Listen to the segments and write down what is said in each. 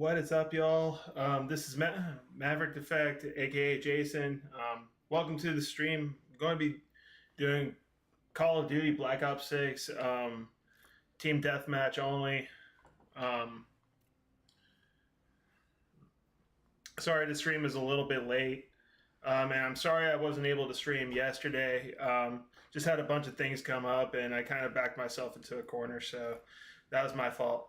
What is up, y'all? This is Maverick Defect, aka Jason. Welcome to the stream. I'm going to be doing Call of Duty Black Ops 6 Team Deathmatch only. Um, Sorry, the stream is a little bit late. And I'm sorry I wasn't able to stream yesterday. Just had a bunch of things come up, and I kind of backed myself into a corner, so that was my fault.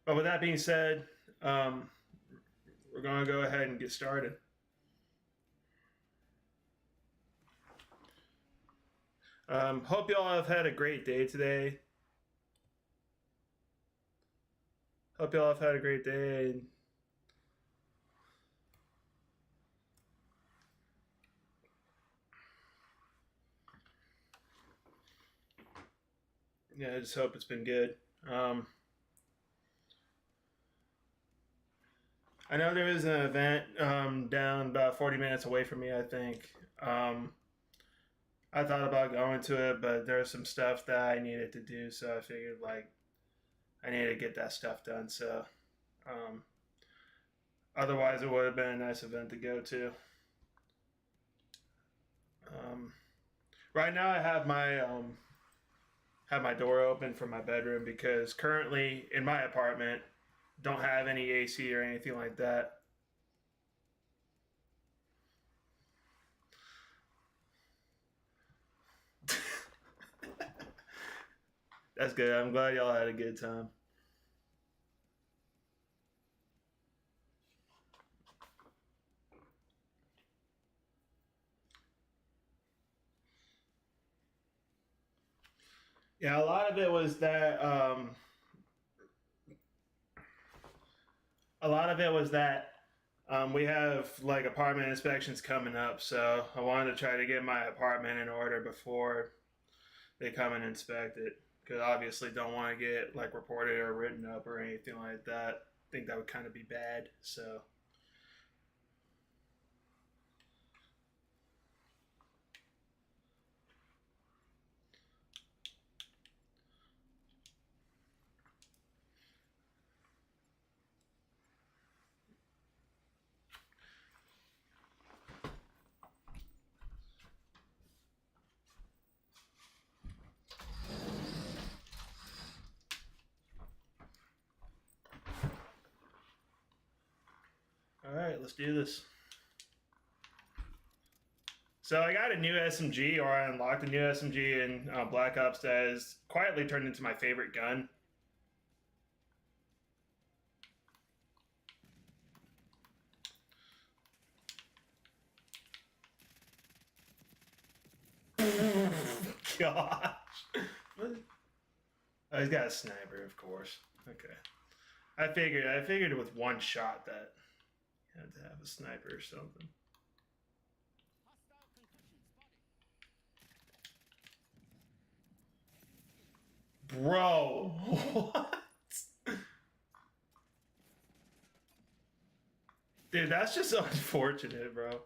But with that being said, we're going to go ahead and get started. Hope y'all have had a great day today. Hope y'all have had a great day. Yeah, I just hope it's been good. I know there is an event down about 40 minutes away from me, I think. I thought about going to it, but there's some stuff that I needed to do, so I figured I needed to get that stuff done. So otherwise, it would have been a nice event to go to. Right now, I have my door open for my bedroom because currently in my apartment don't have any AC or anything like that. That's good. I'm glad y'all had a good time. Yeah, a lot of it was that. We have like apartment inspections coming up, so I wanted to try to get my apartment in order before they come and inspect it. Because obviously, don't want to get like reported or written up or anything like that. I think that would kind of be bad. So. All right, let's do this. So I got a new SMG, or I unlocked a new SMG in Black Ops that has quietly turned into my favorite gun. Gosh. What? Oh, he's got a sniper, of course. Okay. I figured with one shot that you had to have a sniper or something. Bro, what? Dude, that's just unfortunate, bro.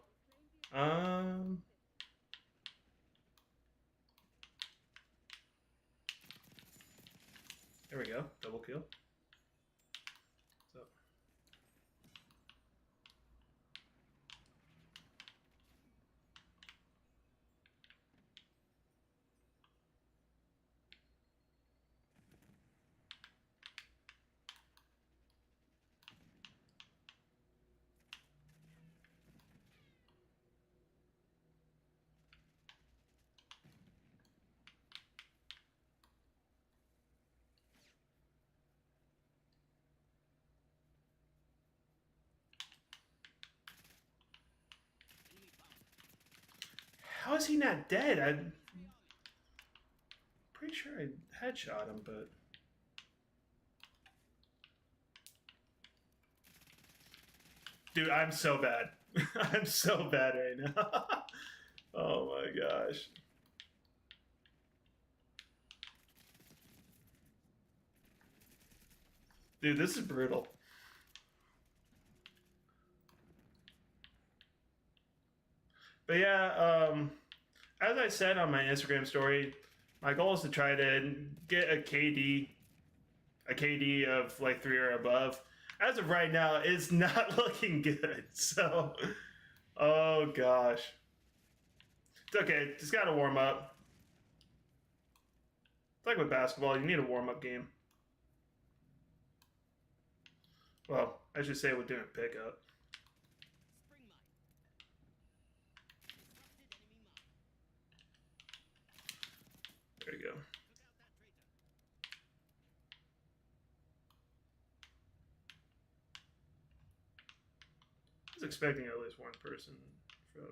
There we go. Double kill. So. How is he not dead? I'm pretty sure I headshot him, but... Dude, I'm so bad. I'm so bad right now. Oh my gosh. Dude, this is brutal. But yeah, as I said on my Instagram story, my goal is to try to get a KD a KD of like 3 or above. As of right now, it's not looking good. So, oh gosh. It's okay. Just got to warm up. It's like with basketball, you need a warm-up game. Well, I should say we're doing pickup. There you go. I was expecting at least one person from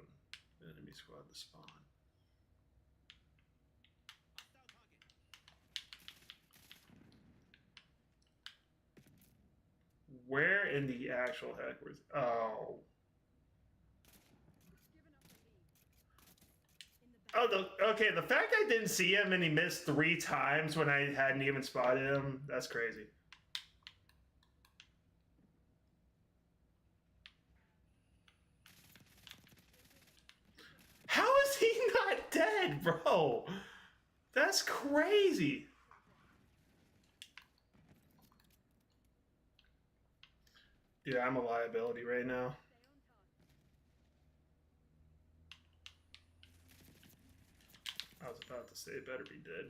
the enemy squad to spawn. Where in the actual heck was... Oh. Oh, okay, the fact I didn't see him and he missed 3 times when I hadn't even spotted him, that's crazy. How is he not dead, bro? That's crazy. Yeah, I'm a liability right now. I was about to say it better be dead.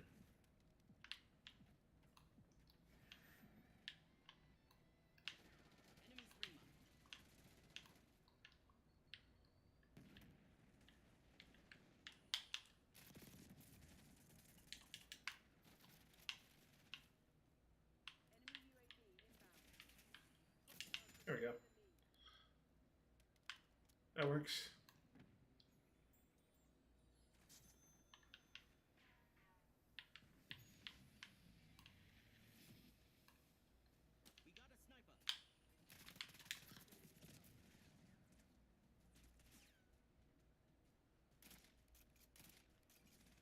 There we go. That works.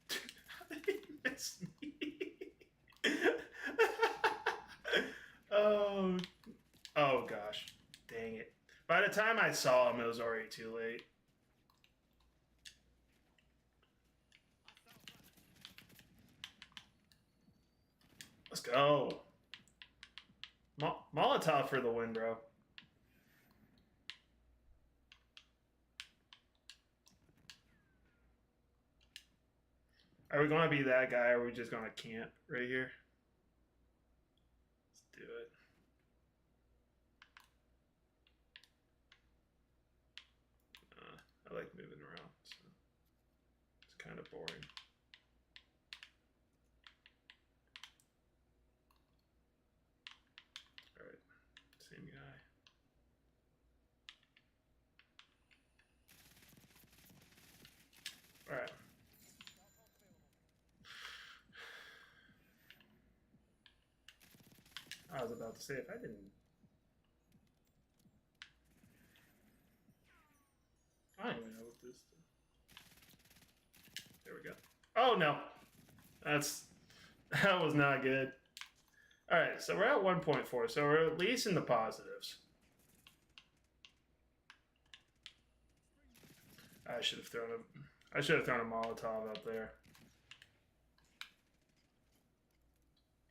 How did he miss me? Oh gosh. Dang it. By the time I saw him, it was already too late. Let's go. Molotov for the win, bro. Are we going to be that guy, or are we just going to camp right here? Let's do it. I like moving around, so it's kind of boring. All right, same guy. All right. I was about to say, if I didn't... I don't even know what this is. There we go. Oh, no. That was not good. All right, so we're at 1.4, so we're at least in the positives. I should have thrown a Molotov up there.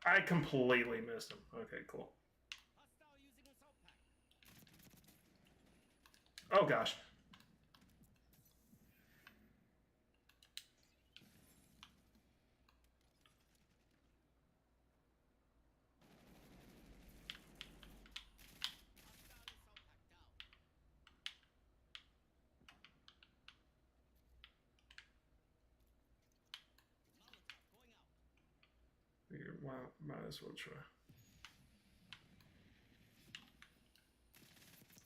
I completely missed him. Okay, cool. Oh gosh. Might as well try.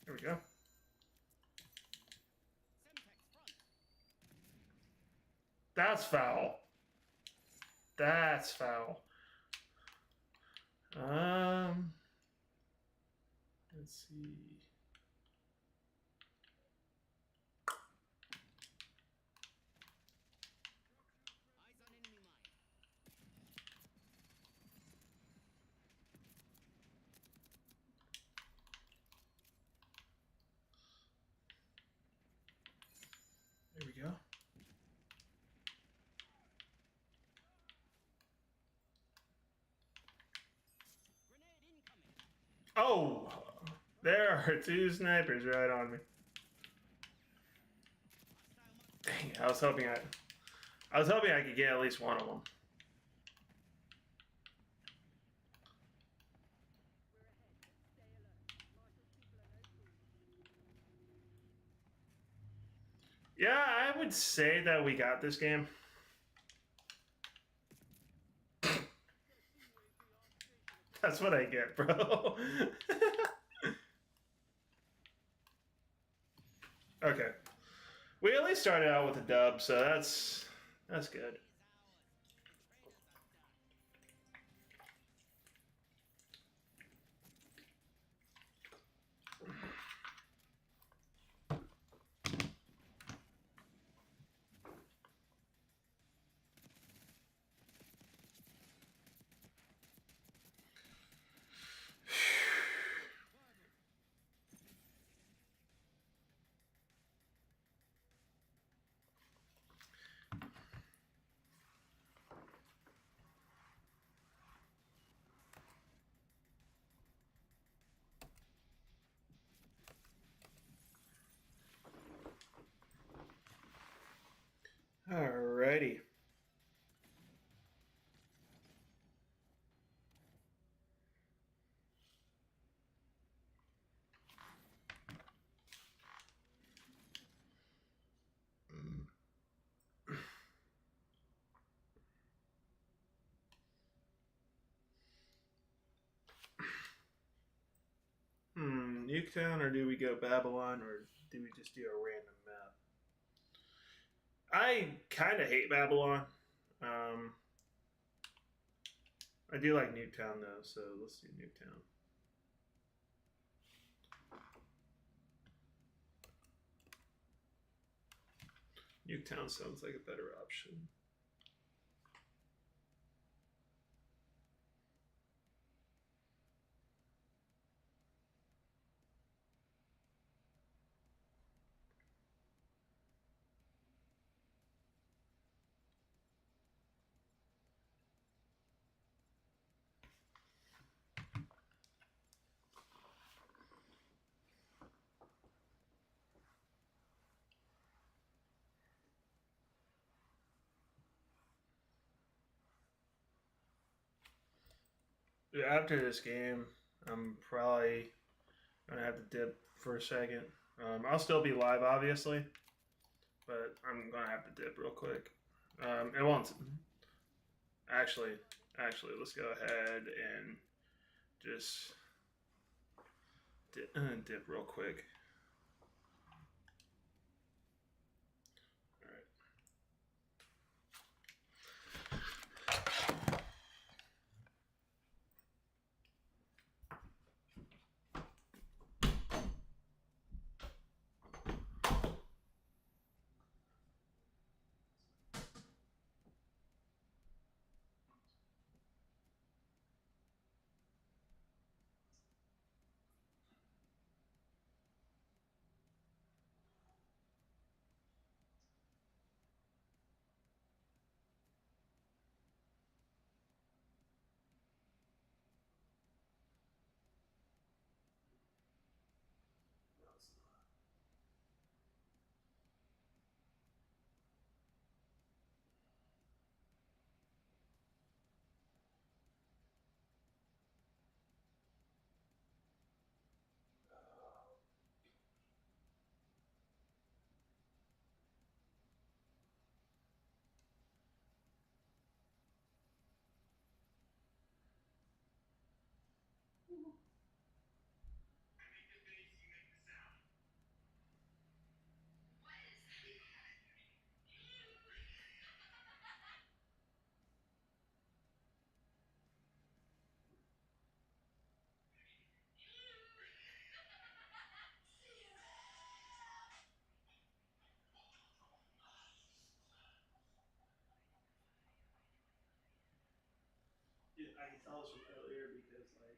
There we go. That's foul. That's foul. Let's see. There we go. Oh, there are two snipers right on me. Dang, I was hoping I could get at least one of them. Yeah, I would say that we got this game. That's what I get, bro. Okay. We at least started out with a dub, so that's good. Alrighty. Nuketown, or do we go Babylon, or do we just do a random map? I kind of hate Babylon. I do like Nuketown though, so let's do Nuketown. Nuketown sounds like a better option. After this game, I'm probably gonna have to dip for a second. I'll still be live, obviously, but I'm gonna have to dip real quick. It won't actually. Let's go ahead and just dip real quick. I can tell this from earlier because like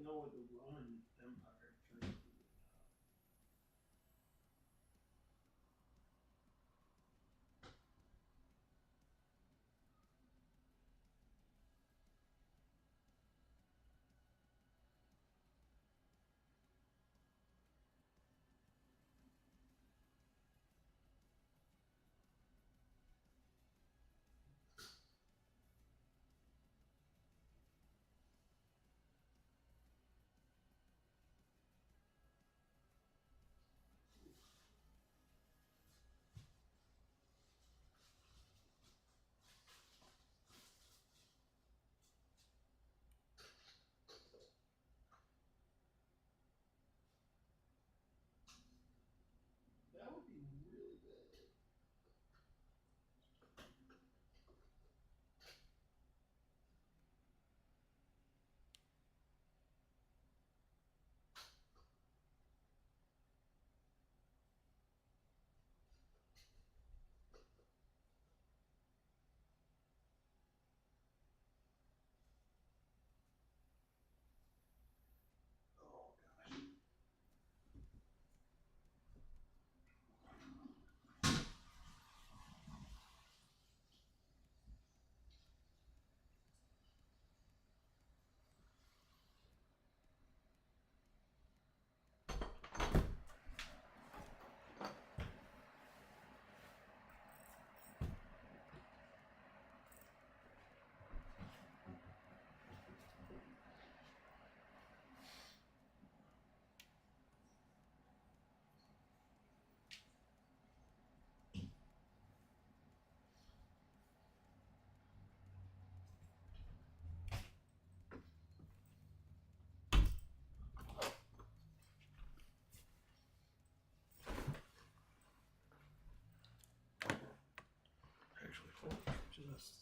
know what the Roman Empire turned into. That would be really good. Oh gosh. Actually, hold on, just.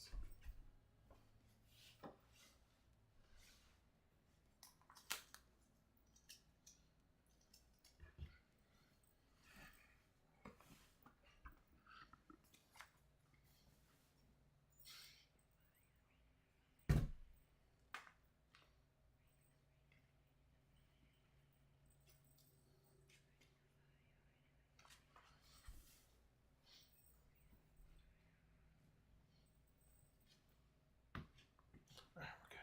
Alright, we're good.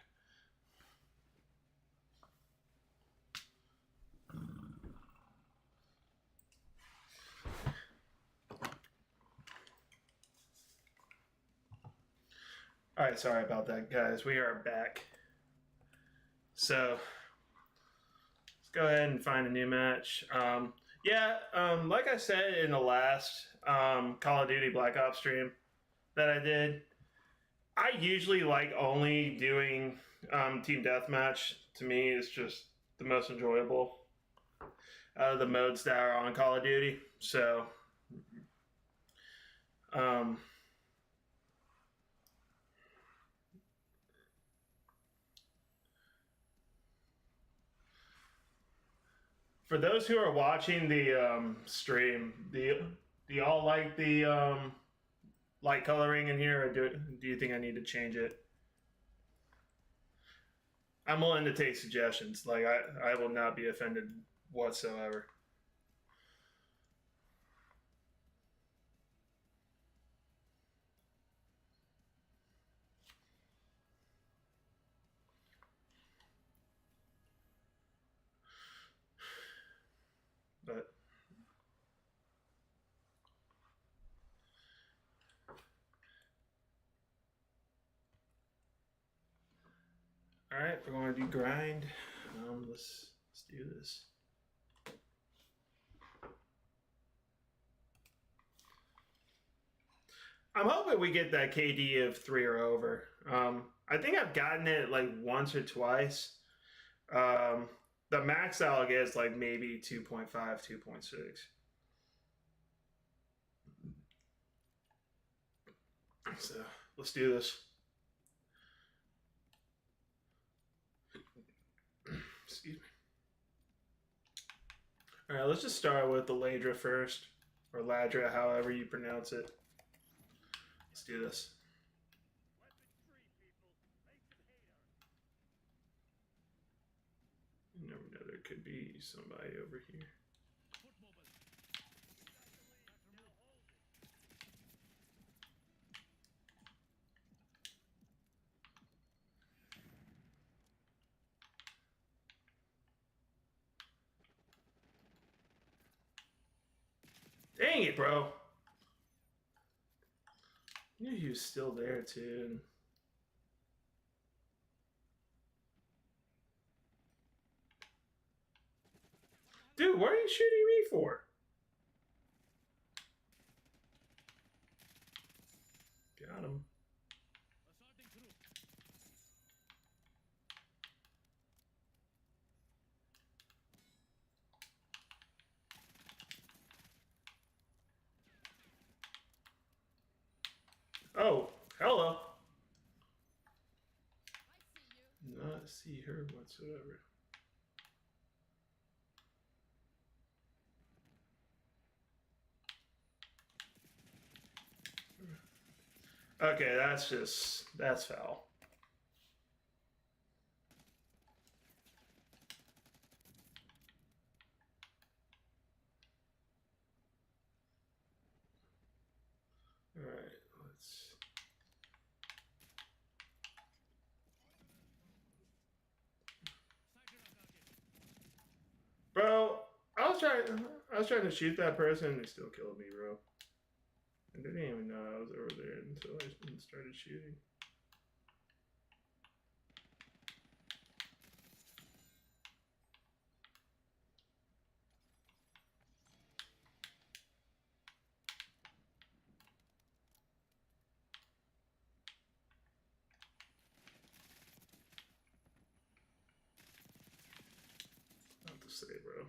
All right, sorry about that, guys. We are back. So let's go ahead and find a new match. Like I said in the last Call of Duty Black Ops stream that I did, I usually like only doing team deathmatch. To me, it's just the most enjoyable out of the modes that are on Call of Duty. So, for those who are watching the stream, do y'all like the light coloring in here, or do you think I need to change it? I'm willing to take suggestions. Like I will not be offended whatsoever. But all right, we're going to do grind. Let's do this. I'm hoping we get that KD of 3 or over. I think I've gotten it like once or twice. The max I'll get is like maybe 2.5, 2.6. So let's do this. Excuse me. All right, let's just start with the Ladra first, or Ladra, however you pronounce it. Let's do this. There could be somebody over here. Dang it, bro. I knew he was still there, too. Dude, what are you shooting me for? Got him. Oh, hello. Not see her whatsoever. Okay, that's foul. All right, let's. Bro, I was trying to shoot that person and they still killed me, bro. And they didn't even know I was over there until I started shooting. Not to say, bro.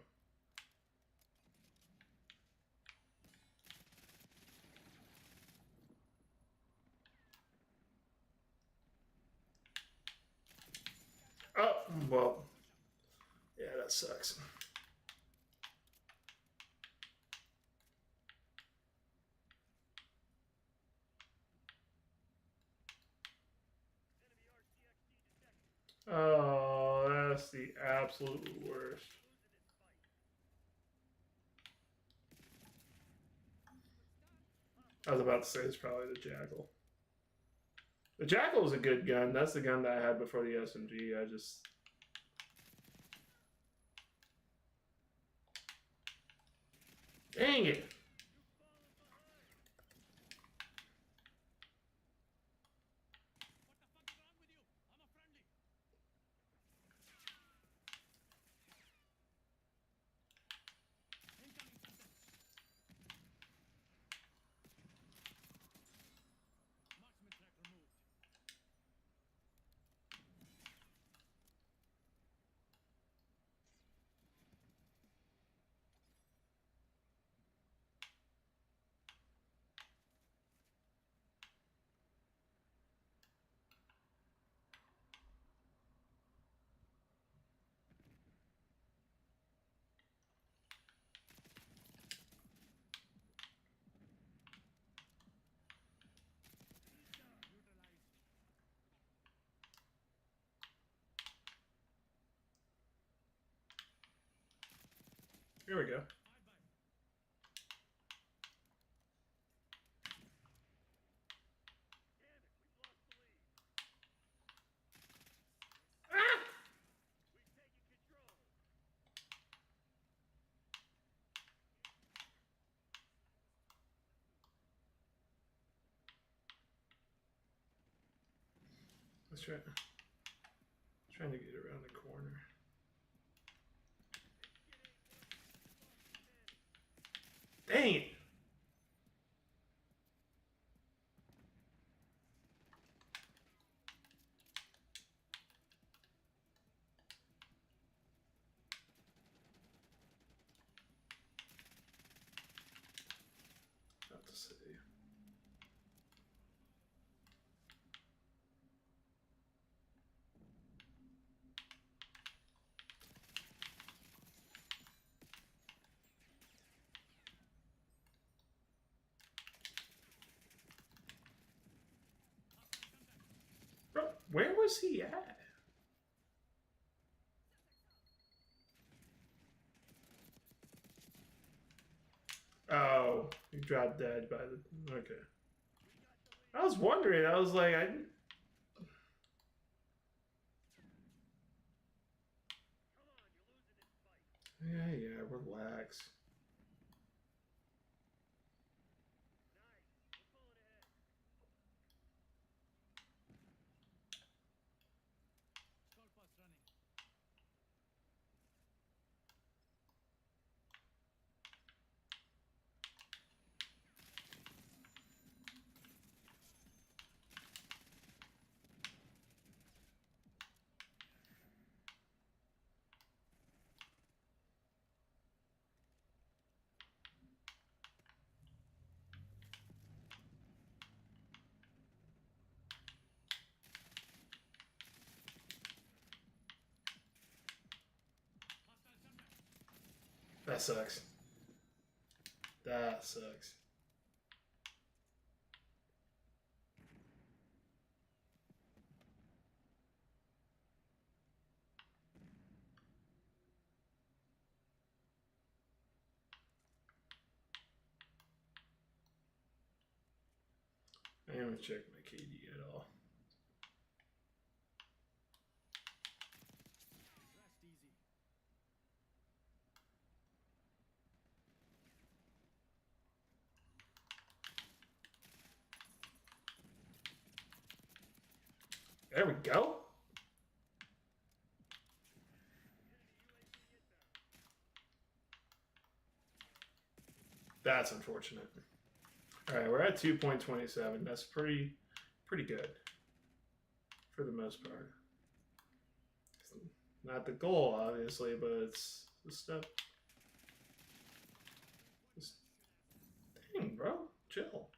Oh, well. Yeah, that sucks. Oh, that's the absolute worst. I was about to say it's probably the Jackal. The Jackal is a good gun. That's the gun that I had before the SMG. I just... Dang it! Here we go. Let's try. Trying to get around the corner. Dang it! Not to say. Bro, where was he at? dropped dead by the. Okay. I was wondering. I was like, yeah, relax. That sucks. That sucks. I haven't checked my KD at all. There we go. That's unfortunate. All right, we're at 2.27. That's pretty good for the most part. It's not the goal, obviously, but it's the step. Dang, bro, chill.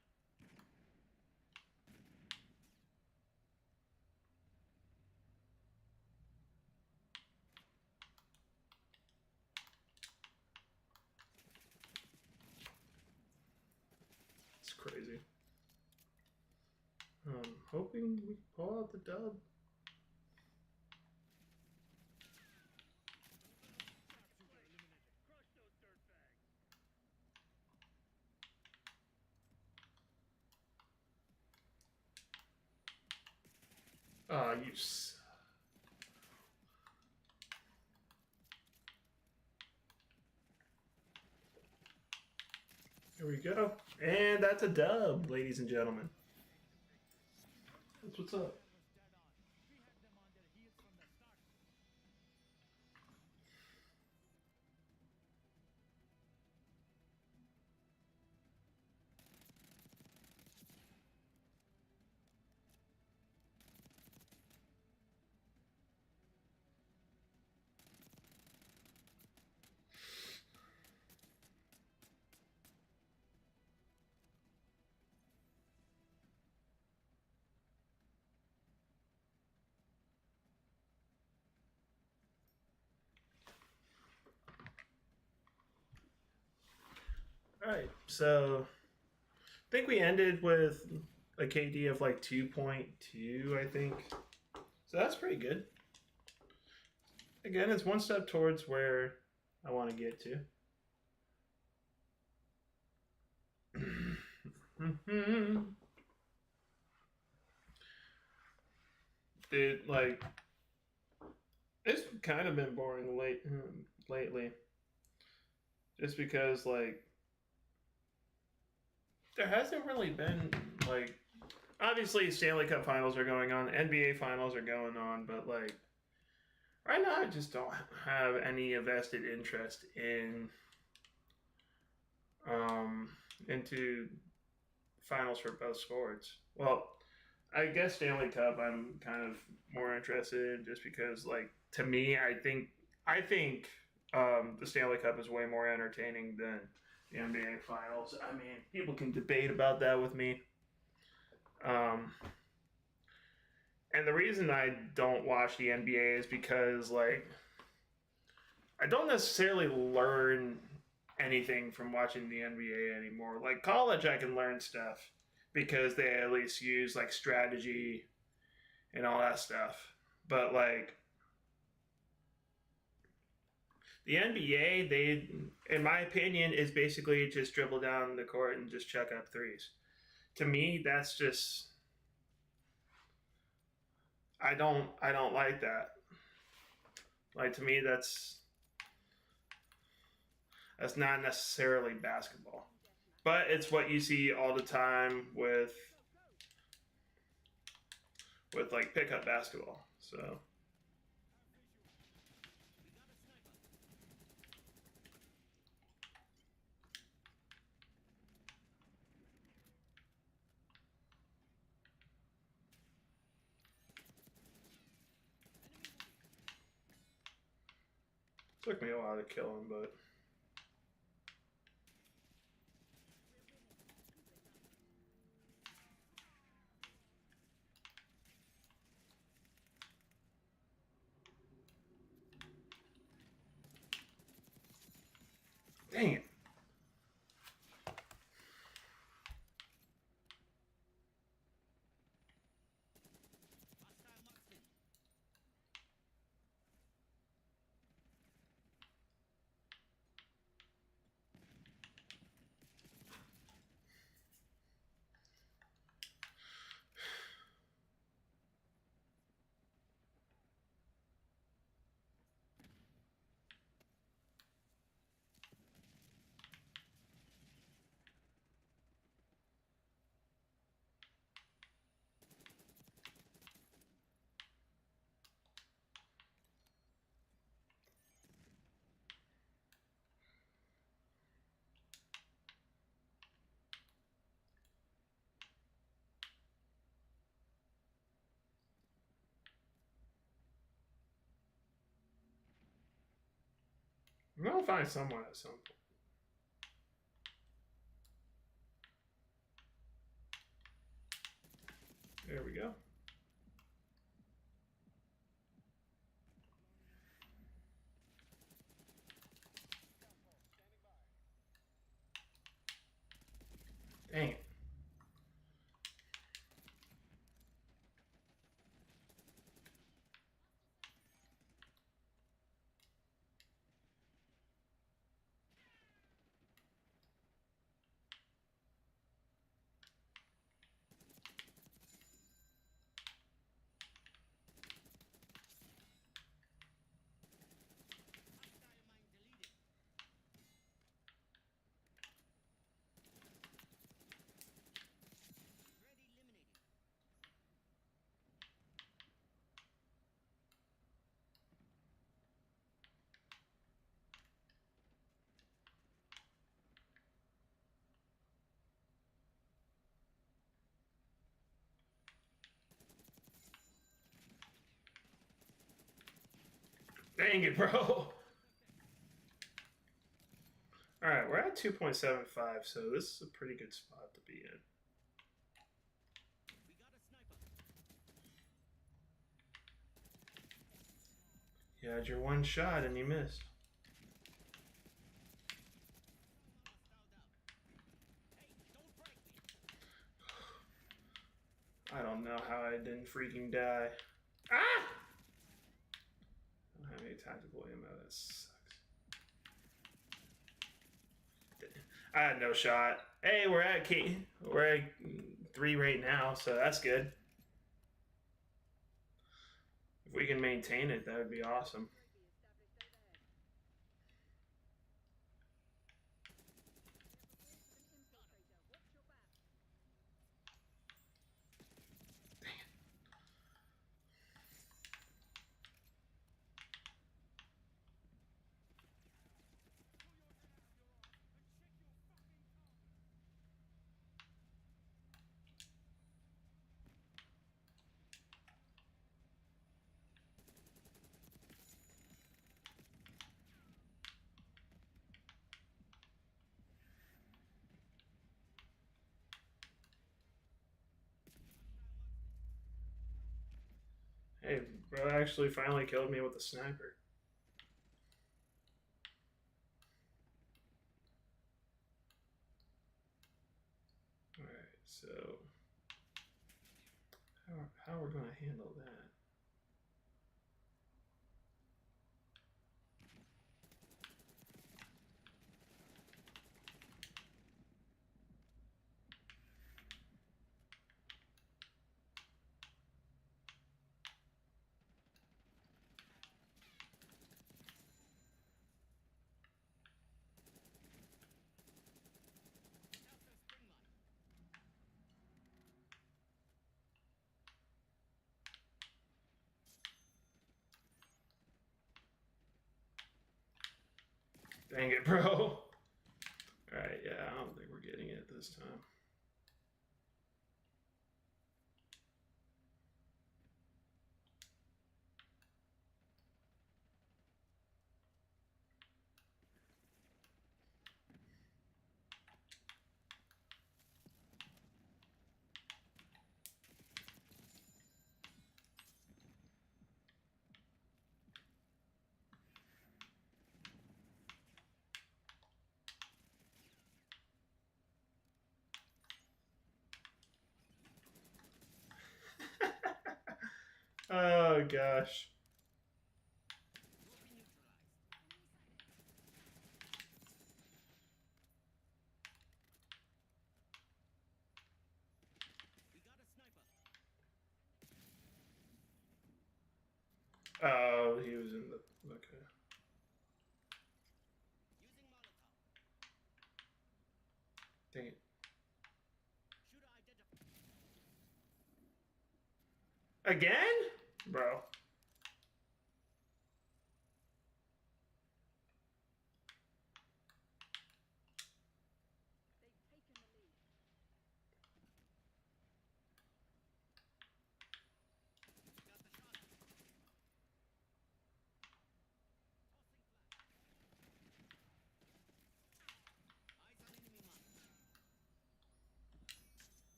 It's crazy. Hoping we pull out the dub. Ah, you. Here we go. And that's a dub, ladies and gentlemen. That's what's up. All right, so I think we ended with a KD of like 2.2, I think. So that's pretty good. Again, it's one step towards where I want to get to. Dude, like, it's kind of been boring lately. Just because, like, there hasn't really been, like, obviously Stanley Cup finals are going on, NBA finals are going on, but, like, right now I just don't have any vested interest in, into finals for both sports. Well, I guess Stanley Cup I'm kind of more interested in just because, like, to me, I think the Stanley Cup is way more entertaining than the NBA Finals. I mean, people can debate about that with me. And the reason I don't watch the NBA is because, like, I don't necessarily learn anything from watching the NBA anymore. Like, college, I can learn stuff because they at least use, like, strategy and all that stuff. But, like, The NBA, they, in my opinion, is basically just dribble down the court and just chuck up threes. To me, that's just I don't like that. Like to me, that's not necessarily basketball, but it's what you see all the time with like pickup basketball. So took me a while to kill him, but dang it. I'm gonna find someone at some point. There we go. Dang it. Dang it, bro. All right, we're at 2.75, so this is a pretty good spot to be in. You had your one shot and you missed. I don't know how I didn't freaking die. Ah! I don't have any tactical ammo. That sucks. I had no shot. Hey, we're at 3 right now, so that's good. If we can maintain it, that would be awesome. Hey, bro actually finally killed me with a sniper. Alright, so how are we going to handle that? Dang it, bro. Alright, yeah, I don't think we're getting it this time. Oh gosh. Oh, he was in the okay. Dang it. Again? Bro.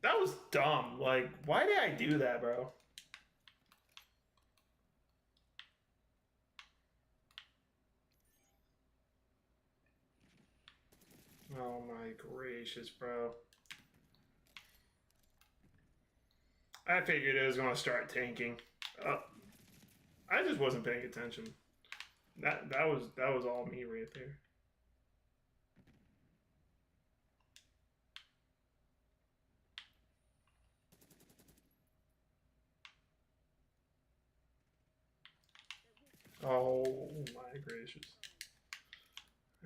That was dumb. Like, why did I do that, bro? Oh my gracious, bro. I figured it was going to start tanking. I just wasn't paying attention. That was all me right there. Oh my gracious.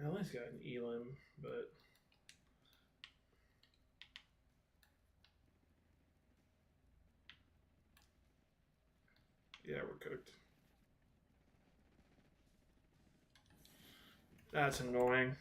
I at least got an elim, but yeah, we're cooked. That's annoying.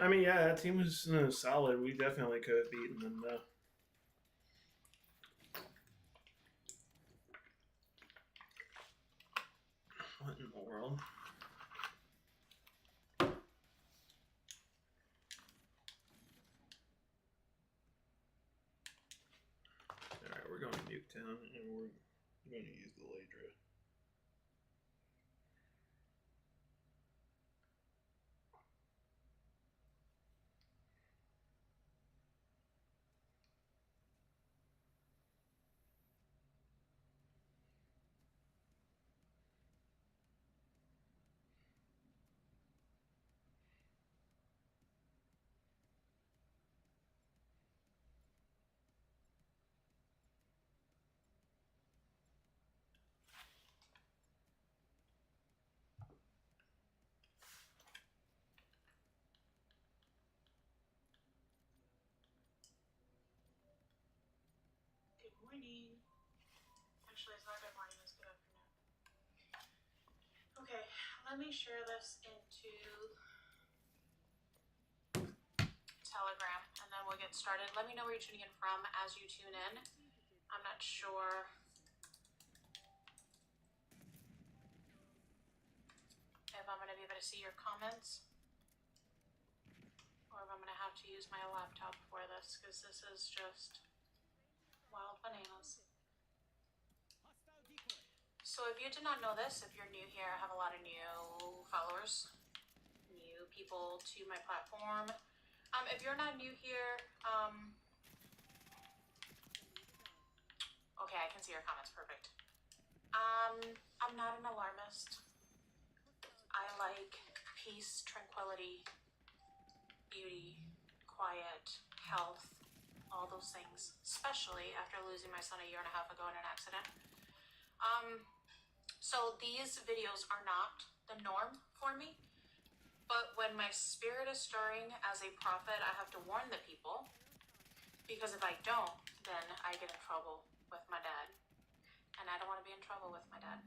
I mean, yeah, that team was solid. We definitely could have beaten them, though. What in the world? Alright, we're going to Nuketown, and we're going to use the Ladra. Good morning. Actually, it's not good morning, it's good afternoon. Okay, let me share this into Telegram and then we'll get started. Let me know where you're tuning in from as you tune in. I'm not sure if I'm going to be able to see your comments or if I'm going to have to use my laptop for this because this is just wild bananas. So if you did not know this, if you're new here, I have a lot of new followers, new people to my platform. If you're not new here, okay, I can see your comments, perfect. I'm not an alarmist. I like peace, tranquility, beauty, quiet, health, all those things, especially after losing my son a year and a half ago in an accident. So these videos are not the norm for me, but when my spirit is stirring as a prophet, I have to warn the people, because if I don't, then I get in trouble with my dad, and I don't want to be in trouble with my dad.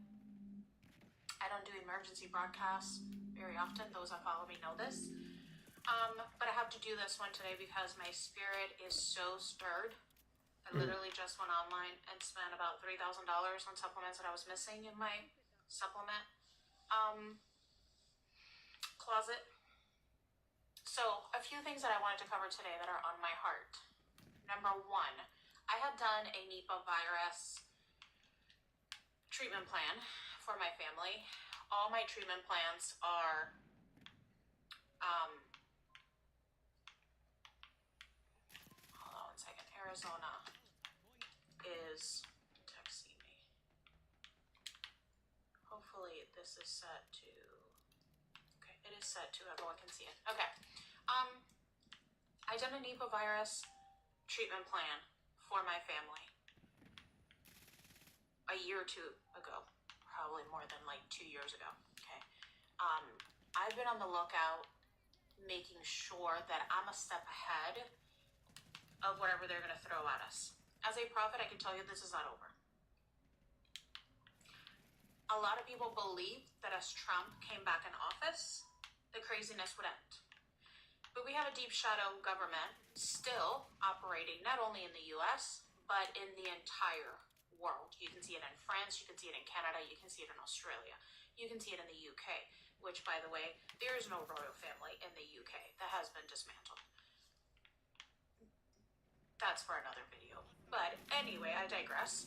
I don't do emergency broadcasts very often. Those that follow me know this. But I have to do this one today because my spirit is so stirred. I literally just went online and spent about $3,000 on supplements that I was missing in my supplement closet. So a few things that I wanted to cover today that are on my heart. Number one, I had done a Nipah virus treatment plan for my family. All my treatment plans are hold on one second. Arizona is texting me. Hopefully this is set to, okay, it is set to, everyone can see it. Okay. I did a Nipah virus treatment plan for my family a year or two ago, probably more than like 2 years ago. Okay. I've been on the lookout, making sure that I'm a step ahead of whatever they're going to throw at us. As a prophet, I can tell you this is not over. A lot of people believe that as Trump came back in office, the craziness would end. But we have a deep shadow government still operating not only in the US, but in the entire world. You can see it in France, you can see it in Canada, you can see it in Australia, you can see it in the UK, which, by the way, there is no royal family in the UK. That has been dismantled. That's for another video. But anyway, I digress.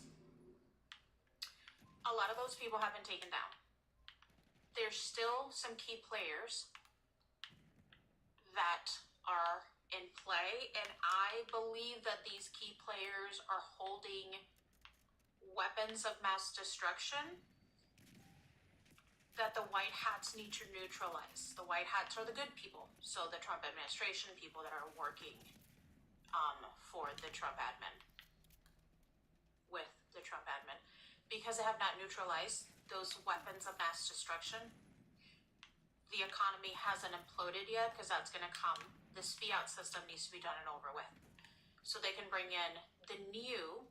A lot of those people have been taken down. There's still some key players that are in play, and I believe that these key players are holding weapons of mass destruction that the white hats need to neutralize. The white hats are the good people, so the Trump administration, people that are working for the Trump admin, with the Trump admin, because they have not neutralized those weapons of mass destruction. The economy hasn't imploded yet, because that's going to come. This fiat system needs to be done and over with, so they can bring in the new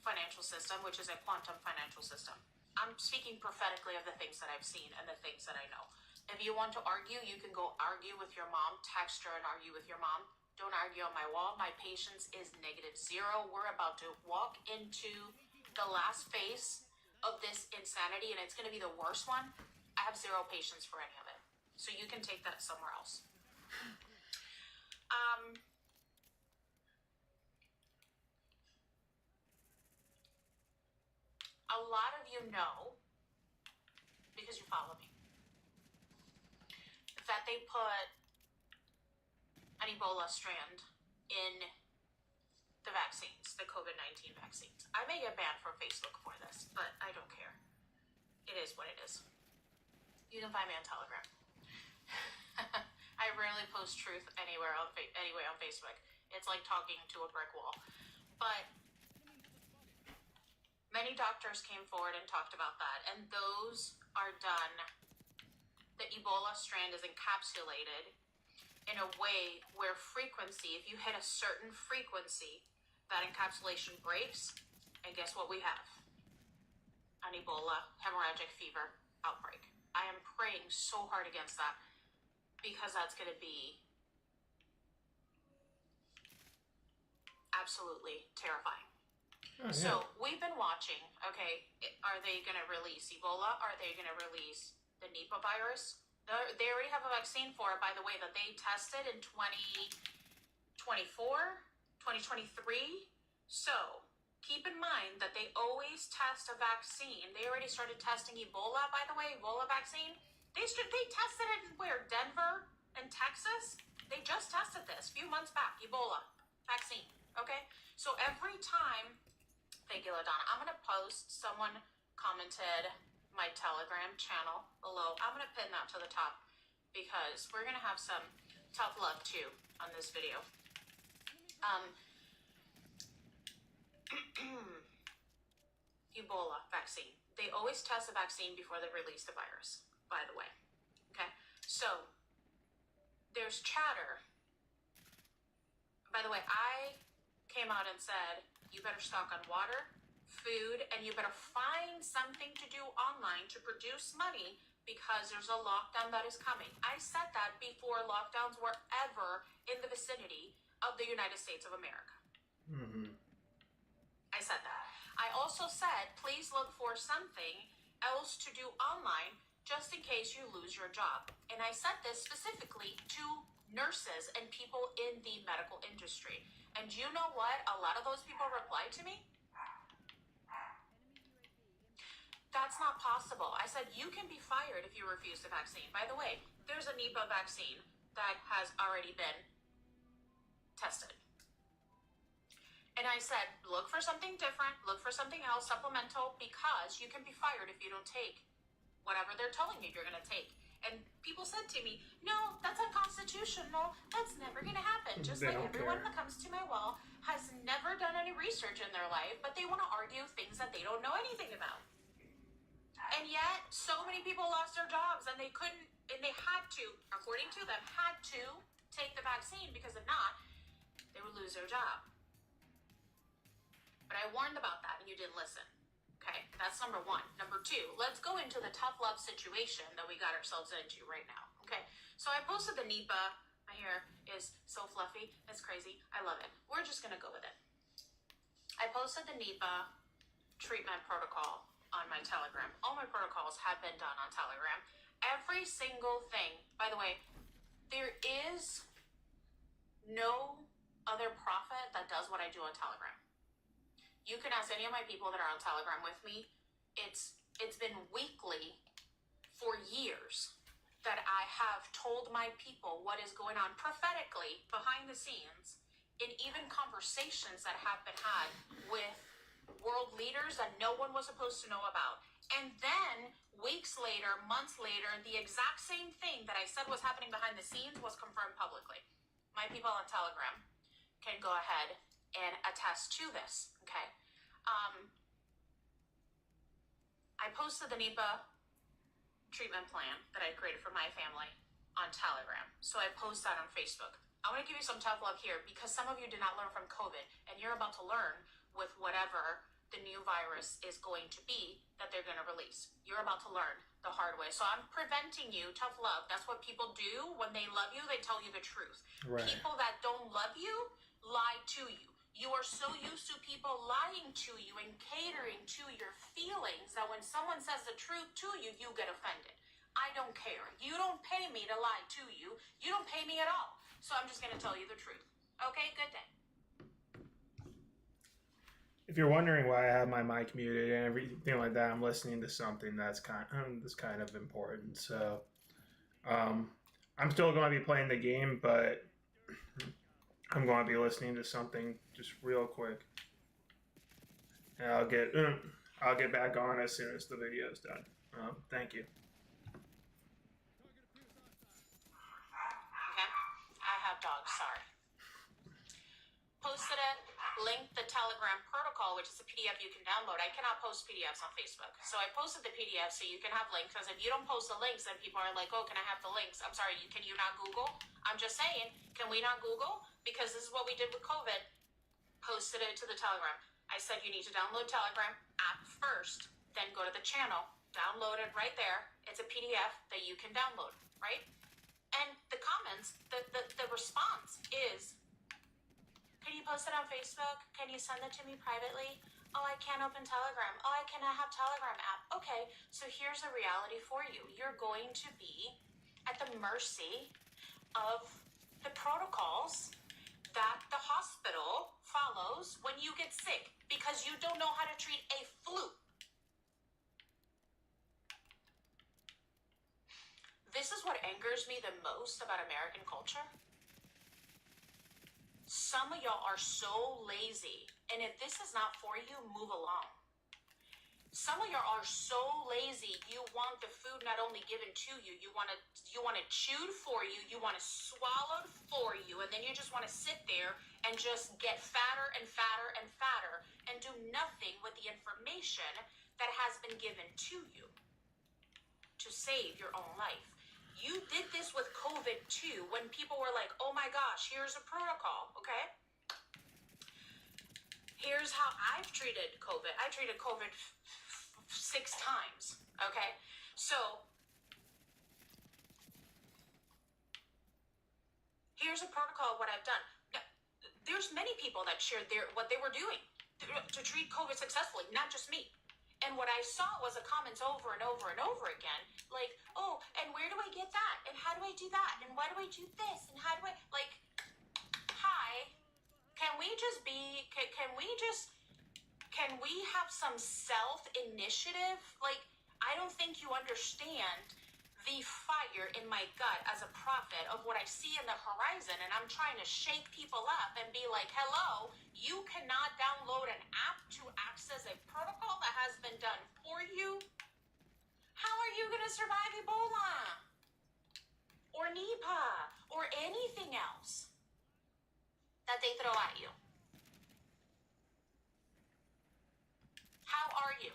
financial system, which is a quantum financial system. I'm speaking prophetically of the things that I've seen and the things that I know. If you want to argue, you can go argue with your mom, text her and argue with your mom. Don't argue on my wall. My patience is -0. We're about to walk into the last phase of this insanity, and it's going to be the worst one. I have zero patience for any of it. So you can take that somewhere else. A lot of you know, because you follow me, that they put an Ebola strand in the vaccines, the COVID-19 vaccines. I may get banned from Facebook for this, but I don't care. It is what it is. You can find me on Telegram. I rarely post truth anywhere on Facebook. It's like talking to a brick wall. But many doctors came forward and talked about that, and those are done. The Ebola strand is encapsulated in a way where frequency, if you hit a certain frequency, that encapsulation breaks, and guess what we have? An Ebola hemorrhagic fever outbreak. I am praying so hard against that, because that's going to be absolutely terrifying. Oh, yeah. So we've been watching, okay, are they going to release Ebola? Are they going to release the Nipah virus? They already have a vaccine for it, by the way, that they tested in 2024, 2023. So keep in mind that they always test a vaccine. They already started testing Ebola, by the way, Ebola vaccine They tested it in where? Denver and Texas? They just tested this a few months back, Ebola vaccine, okay? So every time, thank you, LaDonna, I'm gonna post, someone commented my Telegram channel below. I'm gonna pin that to the top because we're gonna have some tough love too on this video. Ebola vaccine. They always test a vaccine before they release the virus, by the way. Okay, so there's chatter. By the way, I came out and said, you better stock on water, food, and you better find something to do online to produce money because there's a lockdown that is coming. I said that before lockdowns were ever in the vicinity of the United States of America. I said that. I also said, please look for something else to do online just in case you lose your job. And I said this specifically to nurses and people in the medical industry. And you know what? A lot of those people replied to me. That's not possible. I said, you can be fired if you refuse the vaccine. By the way, there's a Nipah vaccine that has already been tested. And I said, look for something different, look for something else, supplemental, because you can be fired if you don't take whatever they're telling you you're going to take. And people said to me, no, that's unconstitutional. That's never going to happen. Just like everyone that comes to my wall has never done any research in their life, but they want to argue things that they don't know anything about. And yet, so many people lost their jobs and they couldn't, and they had to, according to them, had to take the vaccine because if not, they would lose their job. But I warned about that and you didn't listen. Okay, that's number one. Number two, let's go into the tough love situation that we got ourselves into right now. Okay, so I posted the Nipah. My hair is so fluffy. It's crazy. I love it. We're just going to go with it. I posted the Nipah treatment protocol on my Telegram. All my protocols have been done on Telegram. Every single thing. By the way, there is no other prophet that does what I do on Telegram. You can ask any of my people that are on Telegram with me. It's been weekly for years that I have told my people what is going on prophetically behind the scenes in even conversations that have been had with world leaders that no one was supposed to know about. And then weeks later, months later, the exact same thing that I said was happening behind the scenes was confirmed publicly. My people on Telegram can go ahead and attest to this, okay? I posted the Nipah treatment plan that I created for my family on Telegram. So I post that on Facebook. I want to give you some tough love here because some of you did not learn from COVID and you're about to learn with whatever the new virus is going to be that they're going to release. You're about to learn the hard way. So I'm preventing you, tough love. That's what people do when they love you. They tell you the truth. Right. People that don't love you lie to you. You are so used to people lying to you and catering to your feelings that when someone says the truth to you, you get offended. I don't care. You don't pay me to lie to you. You don't pay me at all. So I'm just going to tell you the truth. Okay, good day. If you're wondering why I have my mic muted and everything like that, I'm listening to something that's kind of important. So I'm still going to be playing the game, but I'm going to be listening to something just real quick. And I'll get back on as soon as the video is done. Thank you. Okay, I have dogs, sorry. Posted it, linked the Telegram protocol, which is a PDF you can download. I cannot post PDFs on Facebook. So I posted the PDF so you can have links, because if you don't post the links, then people are like, oh, can I have the links? I'm sorry, can you not Google? I'm just saying, can we not Google? Because this is what we did with COVID. Posted it to the Telegram. I said you need to download Telegram app first, then go to the channel, download it right there. It's a PDF that you can download, right? And the comments, the response is, can you post it on Facebook? Can you send it to me privately? Oh, I can't open Telegram. Oh, I cannot have Telegram app. Okay, so here's a reality for you. You're going to be at the mercy of the protocols that the hospital follows when you get sick because you don't know how to treat a flu. This is what angers me the most about American culture. Some of y'all are so lazy, and if this is not for you, move along. Some of y'all are so lazy, you want the food not only given to you, you want it chewed for you, you want it swallowed for you, and then you just want to sit there and just get fatter and fatter and fatter and do nothing with the information that has been given to you to save your own life. You did this with COVID too, when people were like, oh my gosh, here's a protocol, okay? Here's how I've treated COVID. I treated COVID 6 times, okay? So, here's a protocol of what I've done. There's many people that shared what they were doing to treat COVID successfully, not just me. And what I saw was the comments over and over and over again, like, oh, and where do I get that? And how do I do that? And why do I do this? And how do I, like, hi, can we have some self-initiative? Like, I don't think you understand the fire in my gut as a prophet of what I see in the horizon, and I'm trying to shake people up and be like, hello, you cannot download an app to access a protocol that has been done for you. How are you going to survive Ebola or Nipah or anything else that they throw at you? How are you?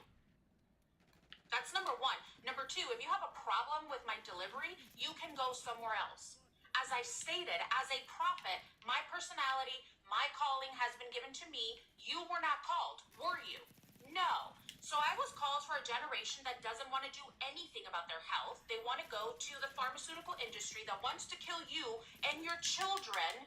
That's number one. Number two, if you have a problem with my delivery, you can go somewhere else. As I stated, as a prophet, my personality, my calling has been given to me. You were not called, were you? No. So I was called for a generation that doesn't want to do anything about their health. They want to go to the pharmaceutical industry that wants to kill you and your children,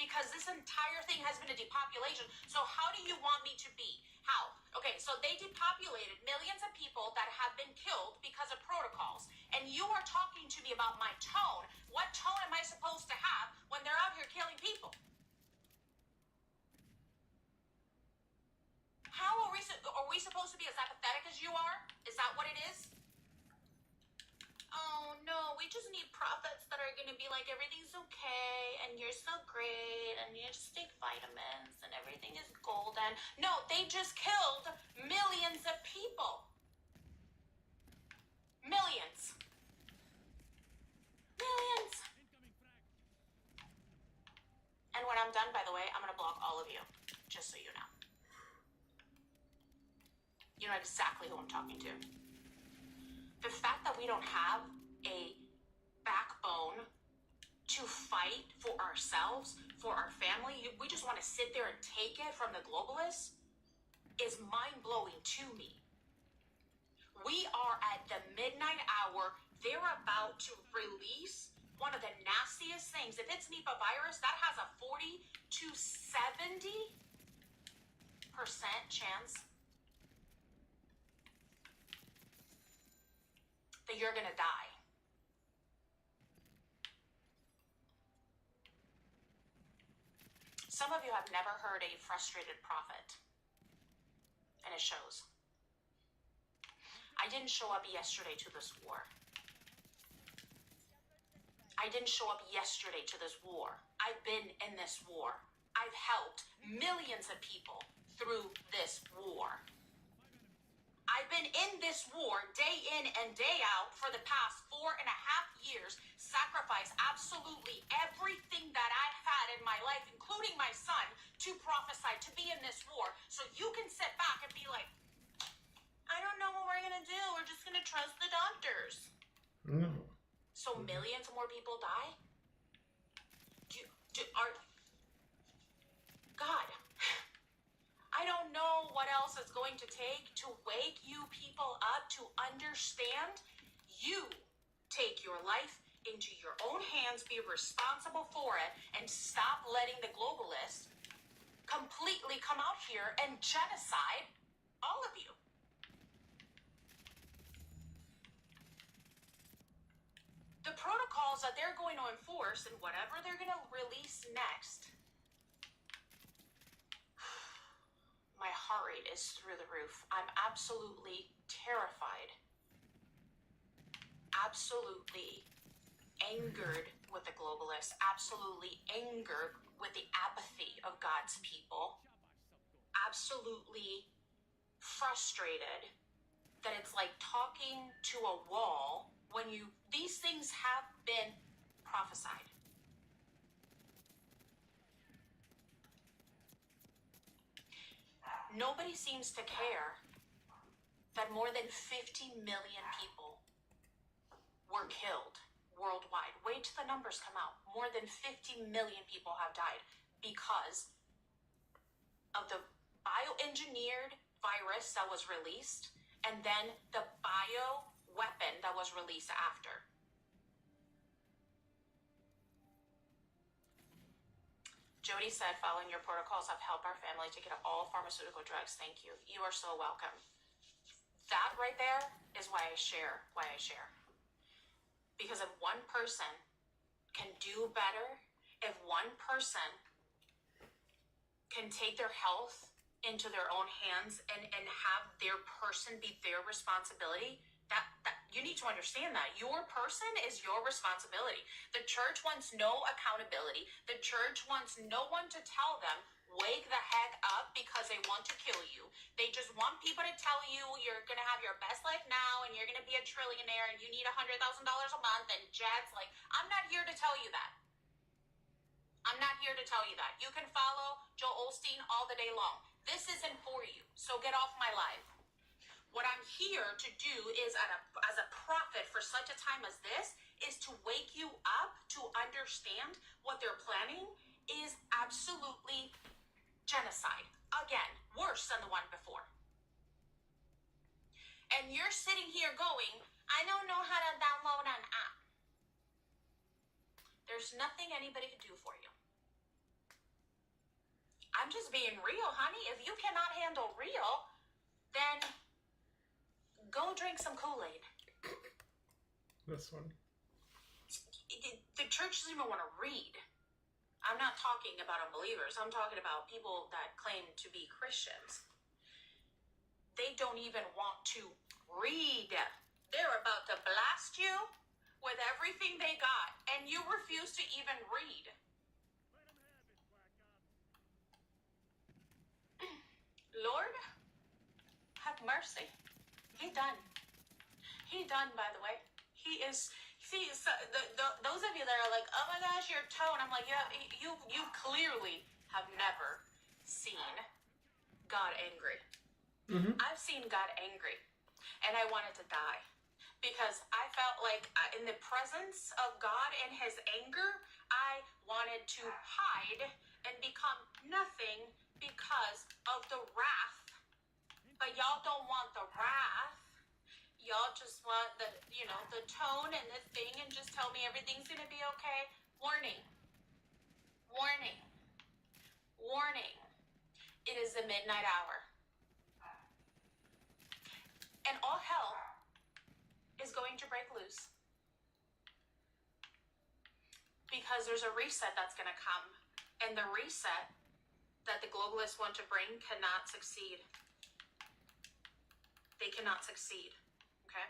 because this entire thing has been a depopulation. So how do you want me to be? How? Okay, so they depopulated millions of people that have been killed because of protocols. And you are talking to me about my tone. What tone am I supposed to have when they're out here killing people? How are we supposed to be as apathetic as you are? Is that what it is? Oh no, we just need prophets that are going to be like, everything's okay and you're so great and you just take vitamins and everything is golden. No, they just killed millions of people. Millions. Millions. And when I'm done, by the way, I'm going to block all of you, just so you know. You know exactly who I'm talking to. The fact that we don't have a backbone to fight for ourselves, for our family, we just want to sit there and take it from the globalists, is mind-blowing to me. We are at the midnight hour. They're about to release one of the nastiest things. If it's Nipah virus, that has a 40 to 70% chance that you're going to die. Some of you have never heard a frustrated prophet, and it shows. I didn't show up yesterday to this war. I didn't show up yesterday to this war. I've been in this war. I've helped millions of people through this war. I've been in this war day in and day out for the past 4.5 years, sacrificed absolutely everything that I've had in my life, including my son, to prophesy, to be in this war. So you can sit back and be like, I don't know what we're going to do. We're just going to trust the doctors. No. So millions more people die? God, I don't know what else it's going to take to wake you people up to understand you take your life into your own hands, be responsible for it, and stop letting the globalists completely come out here and genocide all of you. The protocols that they're going to enforce and whatever they're going to release next, my heart rate is through the roof. I'm absolutely terrified. Absolutely angered with the globalists, absolutely angered with the apathy of God's people, absolutely frustrated that it's like talking to a wall when these things have been prophesied. Nobody seems to care that more than 50 million people were killed worldwide. Wait till the numbers come out. More than 50 million people have died because of the bioengineered virus that was released and then the bio weapon that was released after. Jody said, following your protocols have helped our family to get all pharmaceutical drugs. Thank you. You are so welcome. That right there is why I share. Because if one person can do better, if one person can take their health into their own hands and have their person be their responsibility, that you need to understand that your person is your responsibility. The church wants no accountability. The church wants no one to tell them, wake the heck up, because they want to kill you. They just want people to tell you you're going to have your best life now and you're going to be a trillionaire and you need $100,000 a month and jets. Like, I'm not here to tell you that. I'm not here to tell you that. You can follow Joel Osteen all the day long. This isn't for you, so get off my live. What I'm here to do is, as a prophet for such a time as this, is to wake you up to understand what they're planning is absolutely genocide. Again, worse than the one before. And you're sitting here going, I don't know how to download an app. There's nothing anybody can do for you. I'm just being real, honey. If you cannot handle real, then go drink some Kool-Aid. This one. The church doesn't even want to read. I'm not talking about unbelievers. I'm talking about people that claim to be Christians. They don't even want to read. They're about to blast you with everything they got, and you refuse to even read. Lord, have mercy. He done. He done, by the way. He is. See, so those of you that are like, oh my gosh, your tone. I'm like, yeah, you clearly have never seen God angry. Mm-hmm. I've seen God angry, and I wanted to die because I felt like in the presence of God and His anger, I wanted to hide and become nothing because of the wrath. But y'all don't want the wrath. Y'all just want the tone and the thing and just tell me everything's gonna be okay. Warning. Warning. Warning. It is the midnight hour. And all hell is going to break loose. Because there's a reset that's gonna come. And the reset that the globalists want to bring cannot succeed. They cannot succeed. Okay?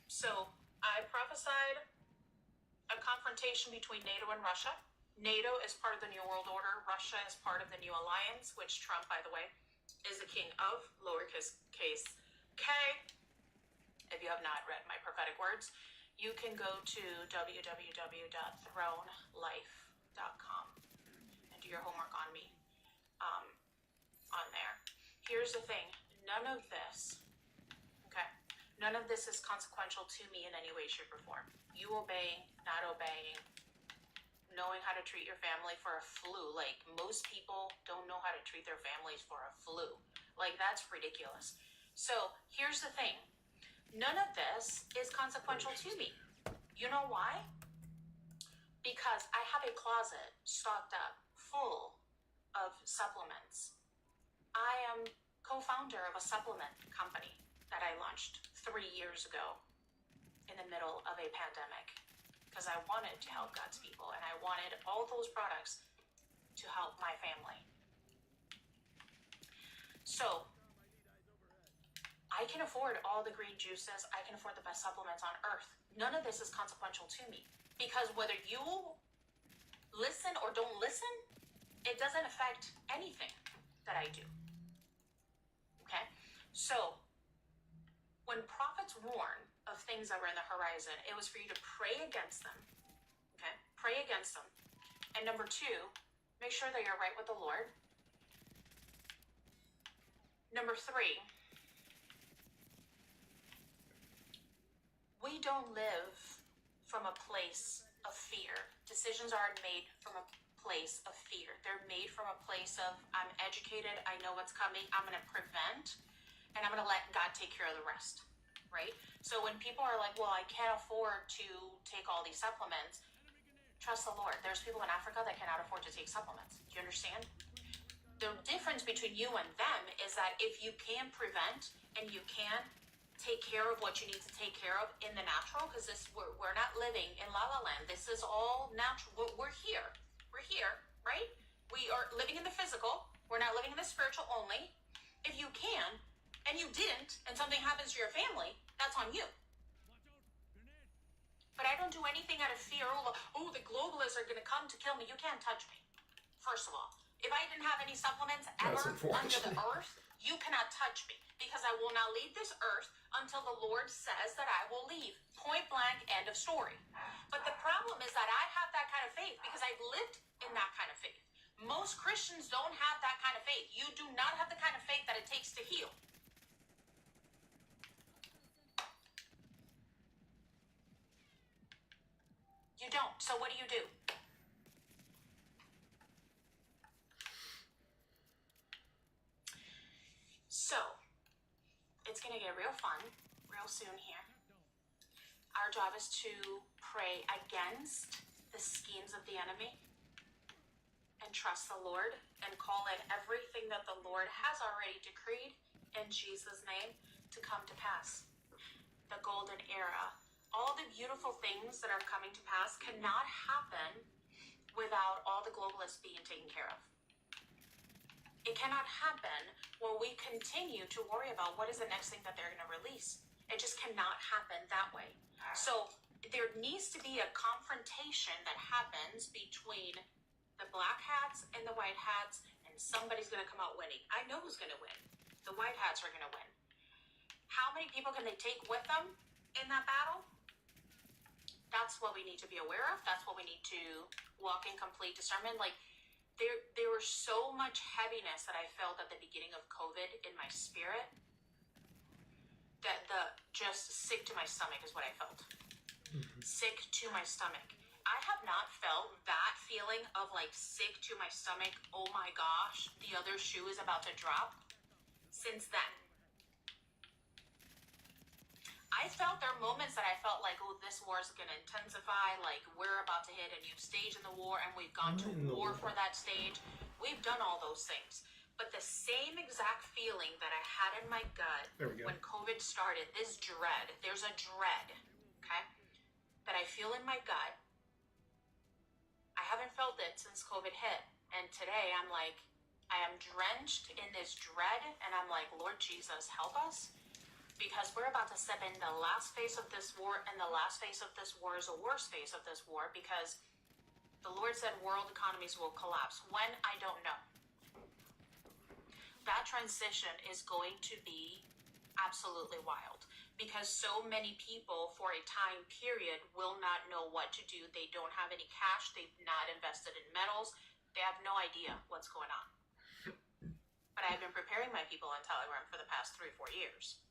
So I prophesied a confrontation between NATO and Russia. NATO is part of the New World Order. Russia is part of the New Alliance, which Trump, by the way, is the king of, lowercase k. If you have not read my prophetic words, you can go to www.thronelife.com and do your homework on me on there. Here's the thing. None of this is consequential to me in any way, shape, or form. You obeying, not obeying, knowing how to treat your family for a flu. Like, most people don't know how to treat their families for a flu. Like, that's ridiculous. So, here's the thing. None of this is consequential to me. You know why? Because I have a closet stocked up full of supplements. I am co-founder of a supplement company that I launched 3 years ago in the middle of a pandemic because I wanted to help God's people and I wanted all those products to help my family. So I can afford all the green juices. I can afford the best supplements on earth. None of this is consequential to me, because whether you listen or don't listen, it doesn't affect anything that I do. Okay? So, when prophets warn of things that were in the horizon, it was for you to pray against them. Okay? Pray against them. And number 2, make sure that you're right with the Lord. Number 3, we don't live from a place of fear. Decisions aren't made from a place of fear. They're made from a place of, I'm educated, I know what's coming, I'm going to prevent, and I'm going to let God take care of the rest, right? So when people are like, well, I can't afford to take all these supplements, trust the Lord. There's people in Africa that cannot afford to take supplements. Do you understand? The difference between you and them is that if you can prevent and you can take care of what you need to take care of in the natural, because we're not living in La La Land. This is all natural. We're here. We're here, right? We are living in the physical. We're not living in the spiritual only. If you can, and you didn't, and something happens to your family, that's on you. But I don't do anything out of fear. Oh, the globalists are going to come to kill me. You can't touch me. First of all, if I didn't have any supplements ever under the earth, you cannot touch me, because I will not leave this earth until the Lord says that I will leave. Point blank, end of story. But the problem is that I have that kind of faith because I've lived in that kind of faith. Most Christians don't have that kind of faith. You do not have the kind of faith that it takes to heal. You don't. So what do? So, it's going to get real fun real soon here. Our job is to pray against the schemes of the enemy and trust the Lord and call in everything that the Lord has already decreed in Jesus' name to come to pass. The golden era, all the beautiful things that are coming to pass cannot happen without all the globalists being taken care of. It cannot happen while we continue to worry about what is the next thing that they're going to release. It just cannot happen that way. So there needs to be a confrontation that happens between the black hats and the white hats, and somebody's going to come out winning. I know who's going to win. The white hats are going to win. How many people can they take with them in that battle? That's what we need to be aware of. That's what we need to walk in complete discernment. Like, there was so much heaviness that I felt at the beginning of COVID in my spirit that just sick to my stomach is what I felt. Sick to my stomach. I have not felt that feeling of like sick to my stomach, oh my gosh, the other shoe is about to drop, since then. I felt there are moments that I felt like, oh, this war is going to intensify, like we're about to hit a new stage in the war, and we've gone to war for that stage. We've done all those things. But the same exact feeling that I had in my gut when COVID started, this dread, there's a dread, okay, that I feel in my gut. I haven't felt it since COVID hit. And today I'm like, I am drenched in this dread, and I'm like, Lord Jesus, help us. Because we're about to step in the last phase of this war, and the last phase of this war is the worst phase of this war, because the Lord said world economies will collapse. When? I don't know. That transition is going to be absolutely wild, because so many people for a time period will not know what to do. They don't have any cash. They've not invested in metals. They have no idea what's going on. But I've been preparing my people on Telegram for the past 3-4 years.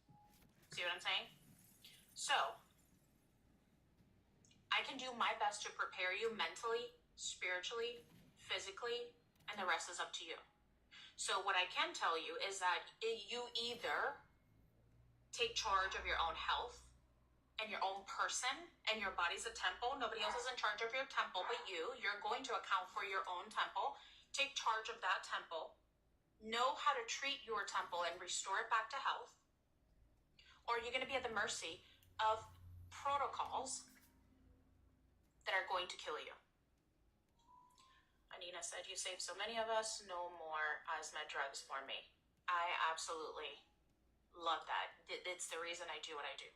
See what I'm saying? So, I can do my best to prepare you mentally, spiritually, physically, and the rest is up to you. So what I can tell you is that you either take charge of your own health and your own person, and your body's a temple. Nobody else is in charge of your temple but you. You're going to account for your own temple. Take charge of that temple. Know how to treat your temple and restore it back to health. Or you're going to be at the mercy of protocols that are going to kill you. Anina said, you saved so many of us, no more Asthma drugs for me. I absolutely love that. it's the reason I do what I do.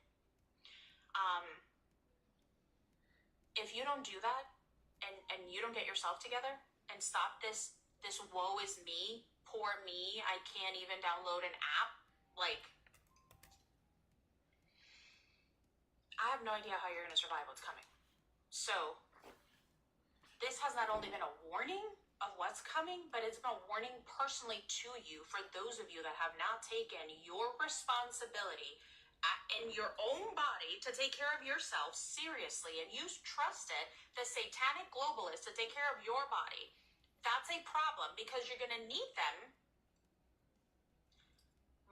If you don't do that, and you don't get yourself together and stop this woe is me, poor me, I can't even download an app, like, I have no idea how you're going to survive what's coming. So this has not only been a warning of what's coming, but it's been a warning personally to you for those of you that have not taken your responsibility in your own body to take care of yourself seriously, and you trusted the satanic globalists to take care of your body. That's a problem, because you're going to need them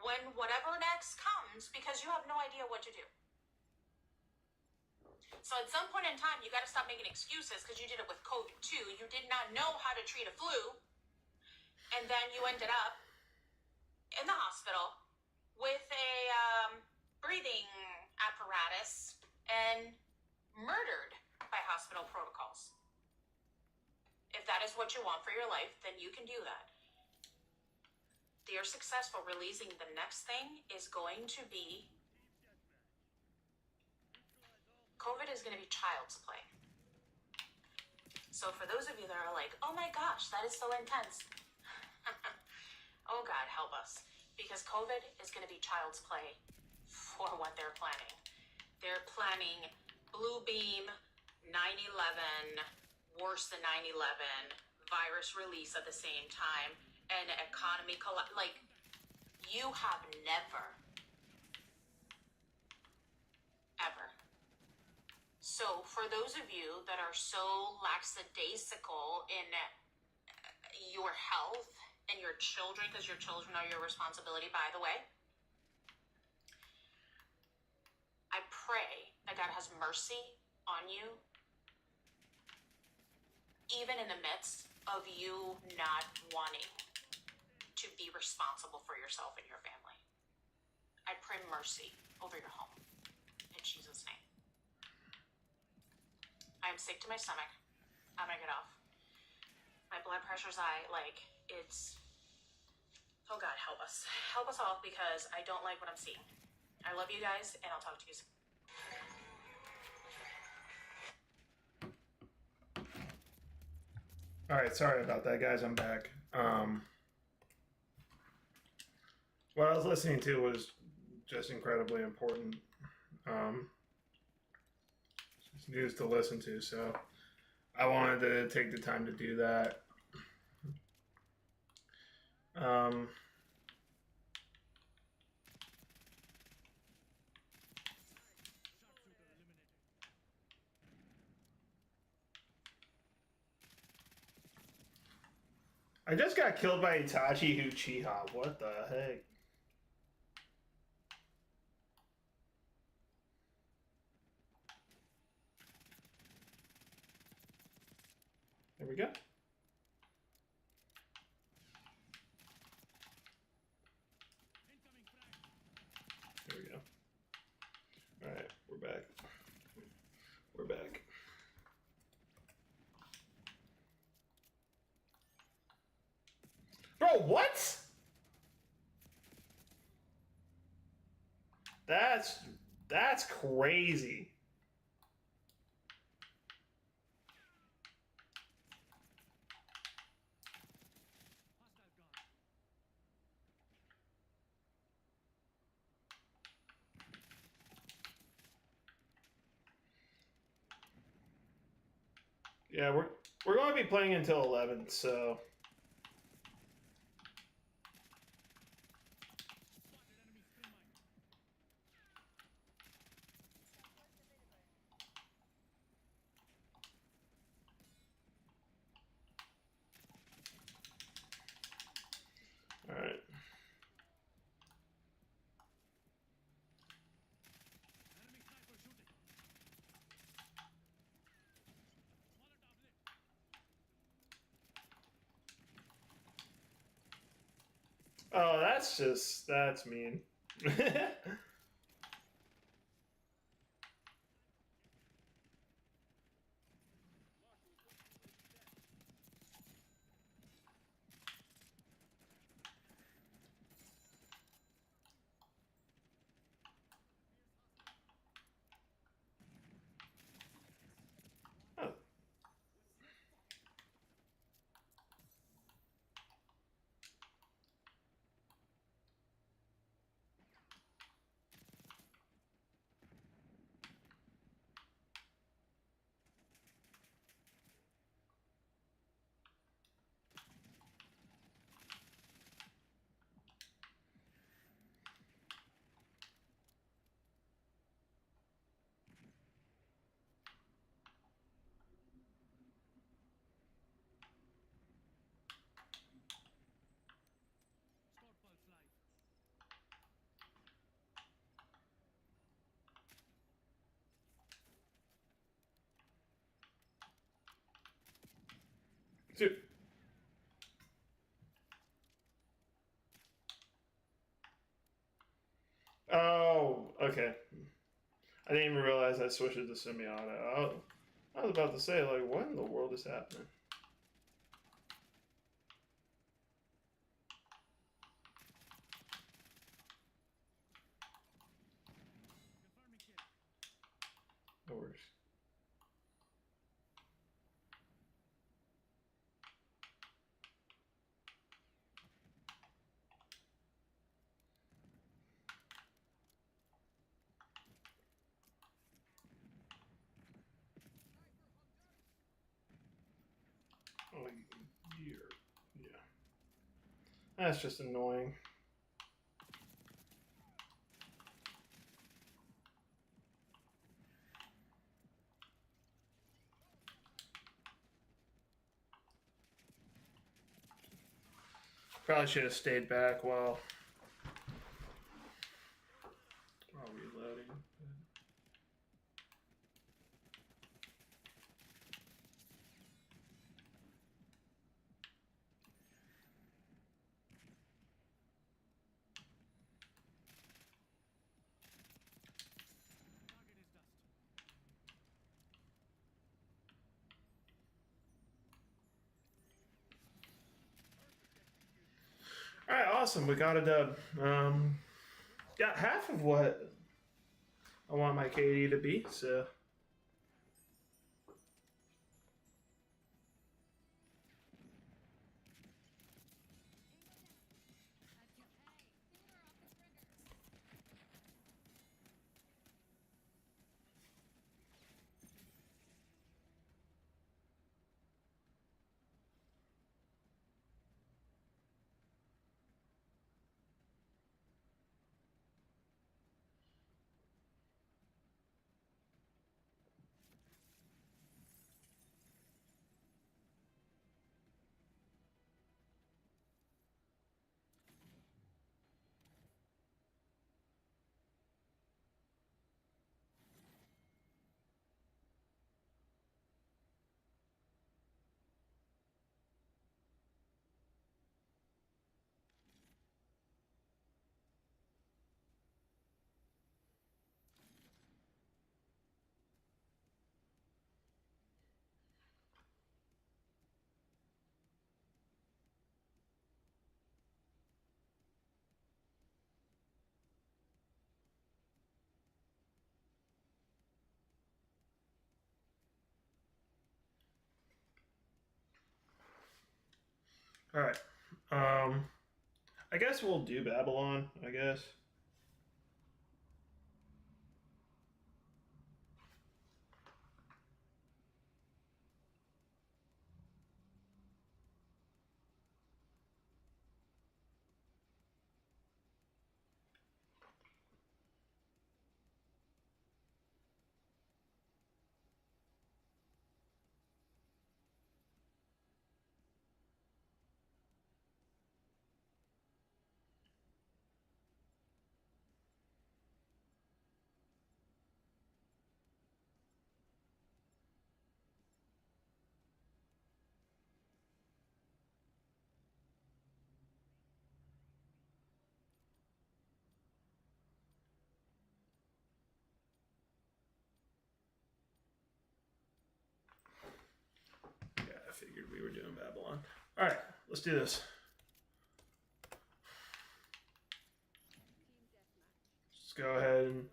when whatever next comes, because you have no idea what to do. So at some point in time, you got to stop making excuses, because you did it with COVID too. You did not know how to treat a flu, and then you ended up in the hospital with a breathing apparatus and murdered by hospital protocols. If that is what you want for your life, then you can do that. If you're successful, releasing the next thing is going to be, COVID is going to be child's play. So for those of you that are like, oh my gosh, that is so intense. Oh God, help us. Because COVID is going to be child's play for what they're planning. They're planning Blue Beam, 9/11, worse than 9/11, virus release at the same time, and economy collapse. Like, you have never, ever. So for those of you that are so lackadaisical in your health and your children, because your children are your responsibility, by the way, I pray that God has mercy on you, even in the midst of you not wanting to be responsible for yourself and your family. I pray mercy over your home, in Jesus' name. I am sick to my stomach. I'm gonna get off. My blood pressure's high, like, it's, oh God, help us. Help us all, because I don't like what I'm seeing. I love you guys, and I'll talk to you soon. All right, sorry about that, guys. I'm back. What I was listening to was just incredibly important. It's news to listen to, so I wanted to take the time to do that. I just got killed by Itachi Uchiha. What the heck? There we go. There we go. All right, we're back. We're back. Bro, what? That's crazy. Yeah, we're going to be playing until 11, so all right. Oh, that's mean. Dude. Oh, okay. I didn't even realize I switched it to semi-auto. I was about to say, like, what in the world is happening? No worries. Oh, yeah. That's just annoying. Probably should have stayed back while reloading. All right, awesome. We got a dub. Got half of what I want my KD to be, so. All right. I guess we'll do Babylon, I guess. Yeah, I figured we were doing Babylon. All right, let's do this. Let's go ahead and.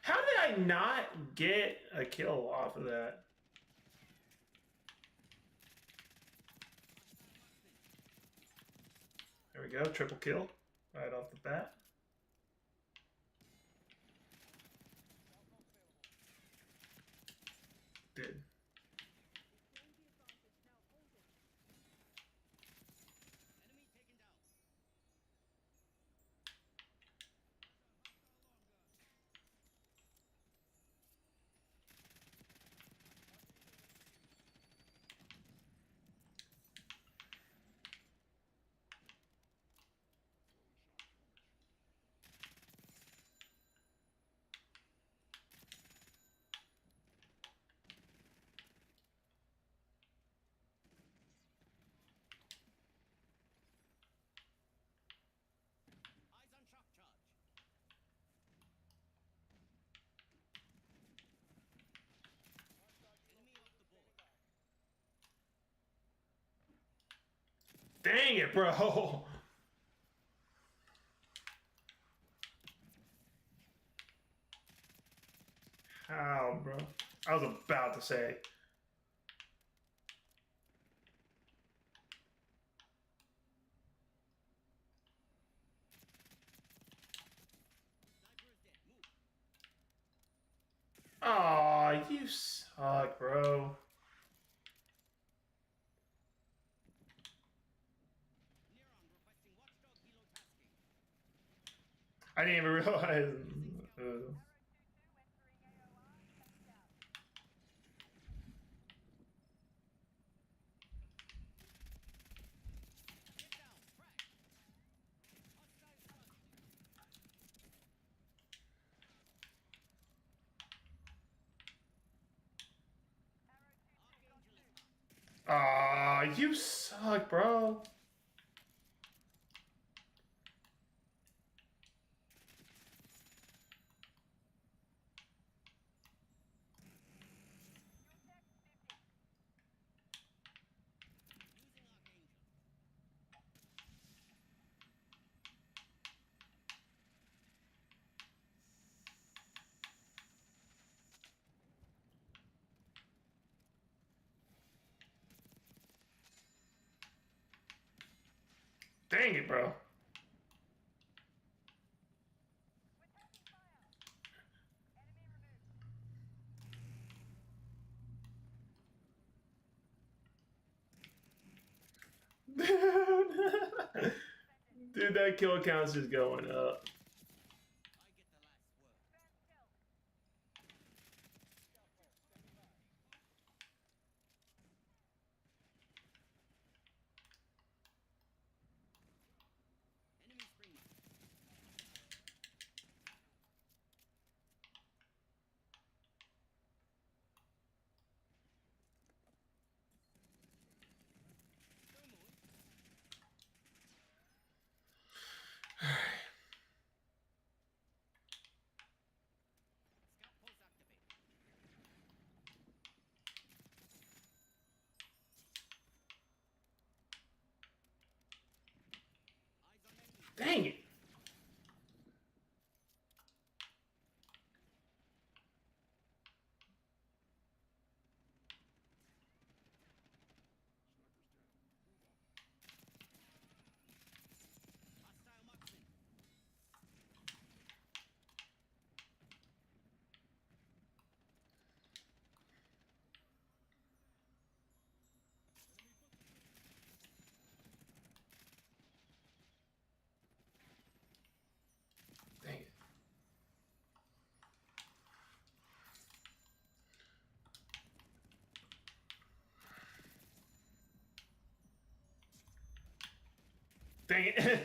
How did I not get a kill off of that? There we go, triple kill right off the bat. Did. Dang it, bro. How, bro? I was about to say. Aw, you suck, bro. I didn't even realize. Aw, you suck, bro. Dang it, bro. Dude, that kill count's just going up. Dang it. Dang it. Dang it.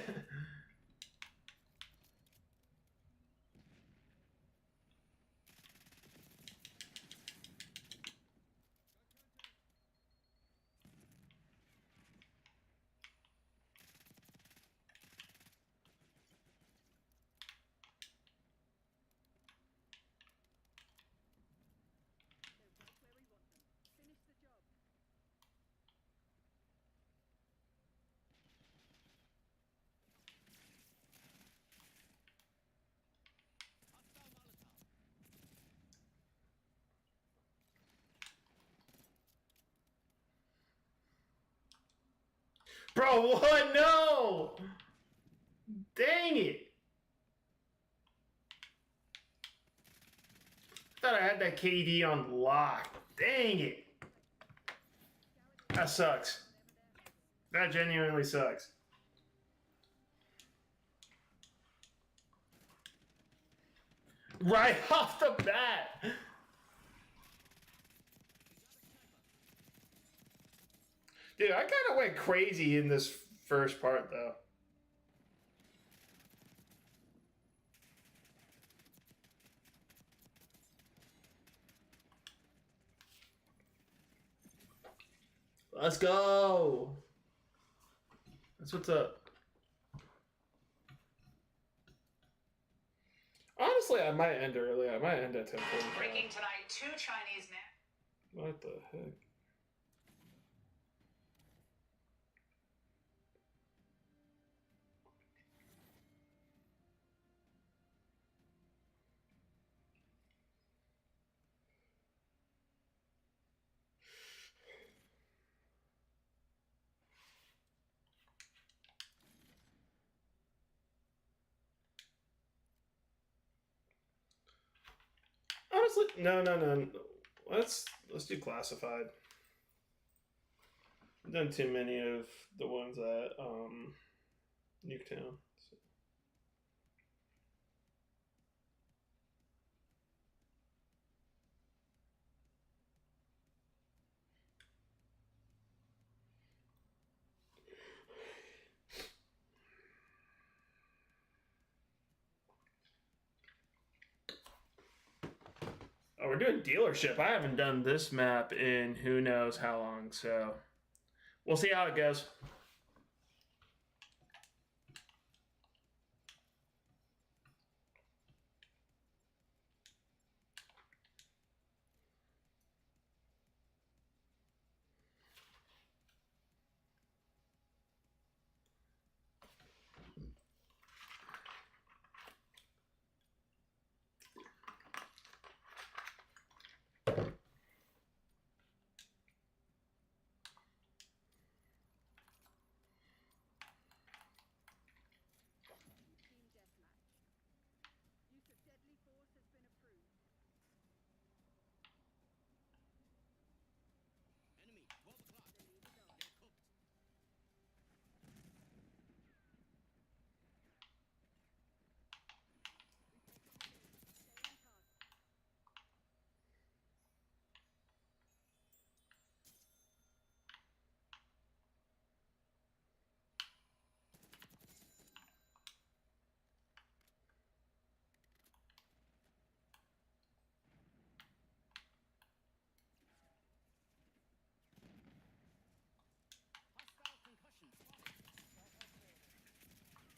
Bro, what? No! Dang it! I thought I had that KD on lock. Dang it! That sucks. That genuinely sucks. Right off the bat! Dude, I kind of went crazy in this first part, though. Let's go! That's what's up. Honestly, I might end early. I might end at 10:45. Breaking tonight, 2 Chinese men. What the heck? Honestly, no. Let's do classified. I've done too many of the ones at Nuketown. So. Oh, we're doing dealership. I haven't done this map in who knows how long, so we'll see how it goes.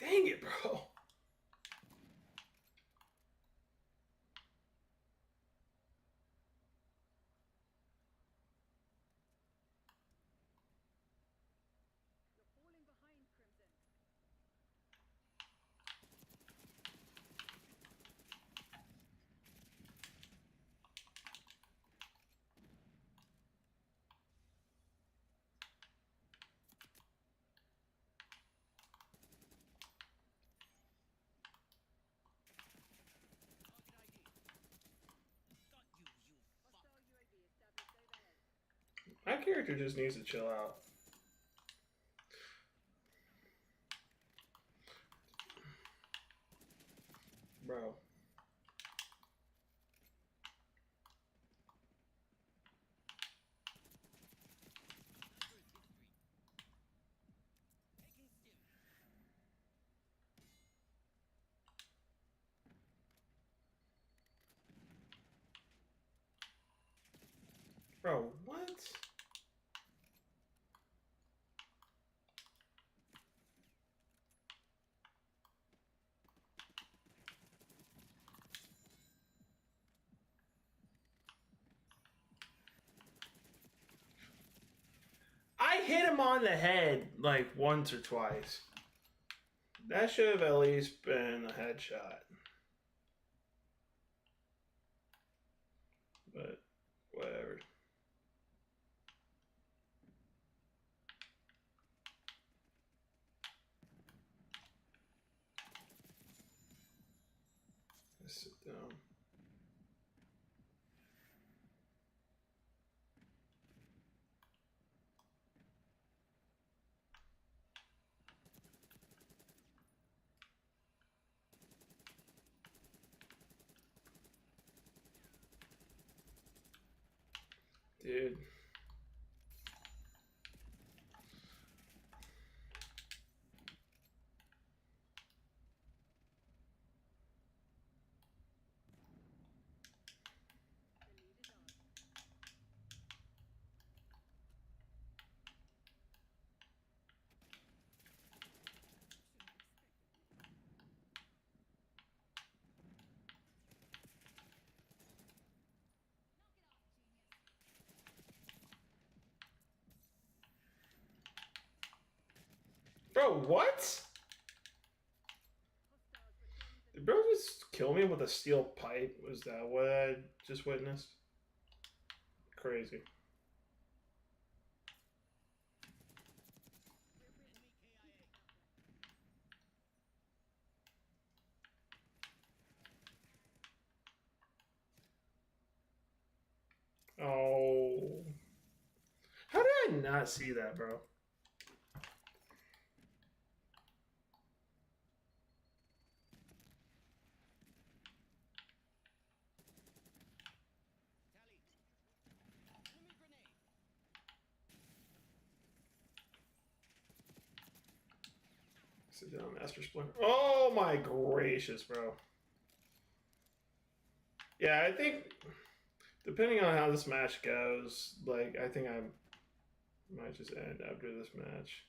Dang it, bro. My character just needs to chill out. Bro. Bro, what? I hit him on the head like once or twice. That should have at least been a headshot. But whatever. Let's sit down. Dude. Bro, what? Did bro just kill me with a steel pipe? Was that what I just witnessed? Crazy. not see that, bro. Sit down, Master Splinter. Oh my gracious, bro. Yeah, I think depending on how this match goes, like I think I might just end after this match.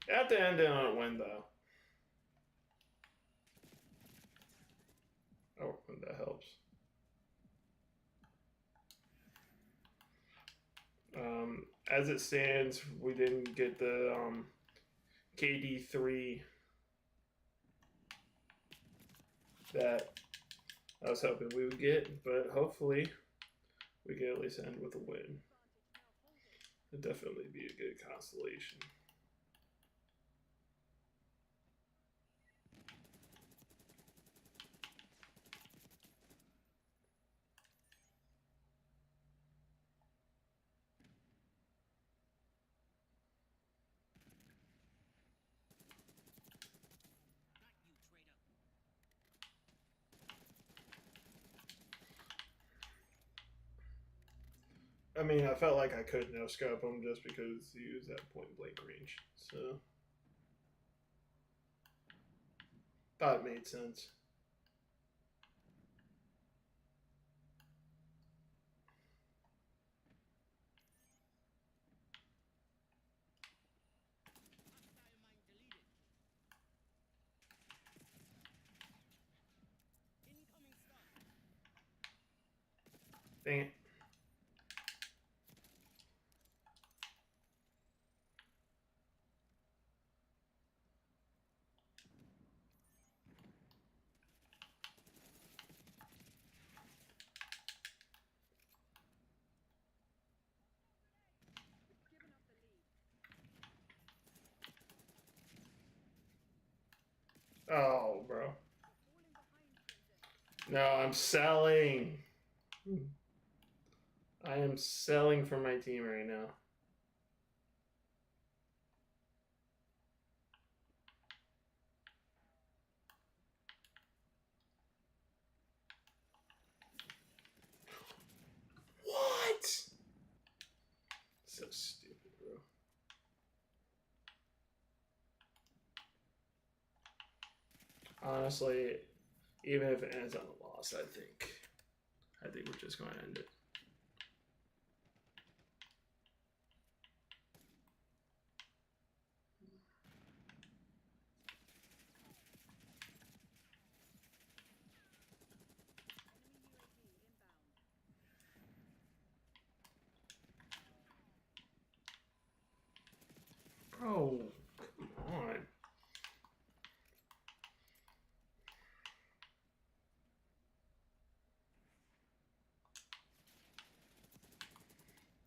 You have to end it on a win though. Oh, that helps. As it stands, we didn't get the KD3 that I was hoping we would get, but hopefully we can at least end with a win. It'd definitely be a good consolation. I mean, I felt like I could no scope him just because he was at point blank range. So, thought it made sense. Dang it. Oh, bro. No, I'm selling. I am selling for my team right now. What? So stupid, bro. Honestly, even if it ends on a loss, I think we're just going to end it. Bro, come on.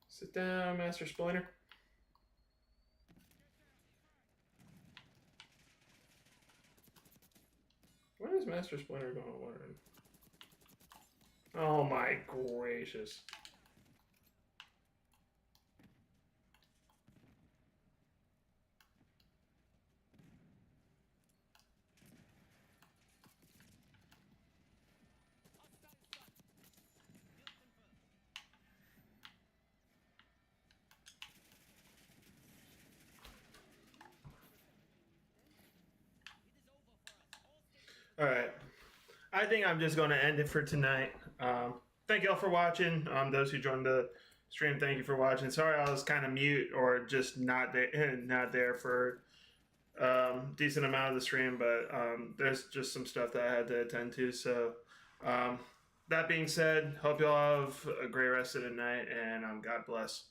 Sit down, Master Splinter. When is Master Splinter going to learn? Oh my gracious. All right. I think I'm just going to end it for tonight. Thank y'all for watching. Those who joined the stream, thank you for watching. Sorry I was kind of mute or just not there for decent amount of the stream, but there's just some stuff that I had to attend to. So that being said, hope y'all have a great rest of the night, and God bless.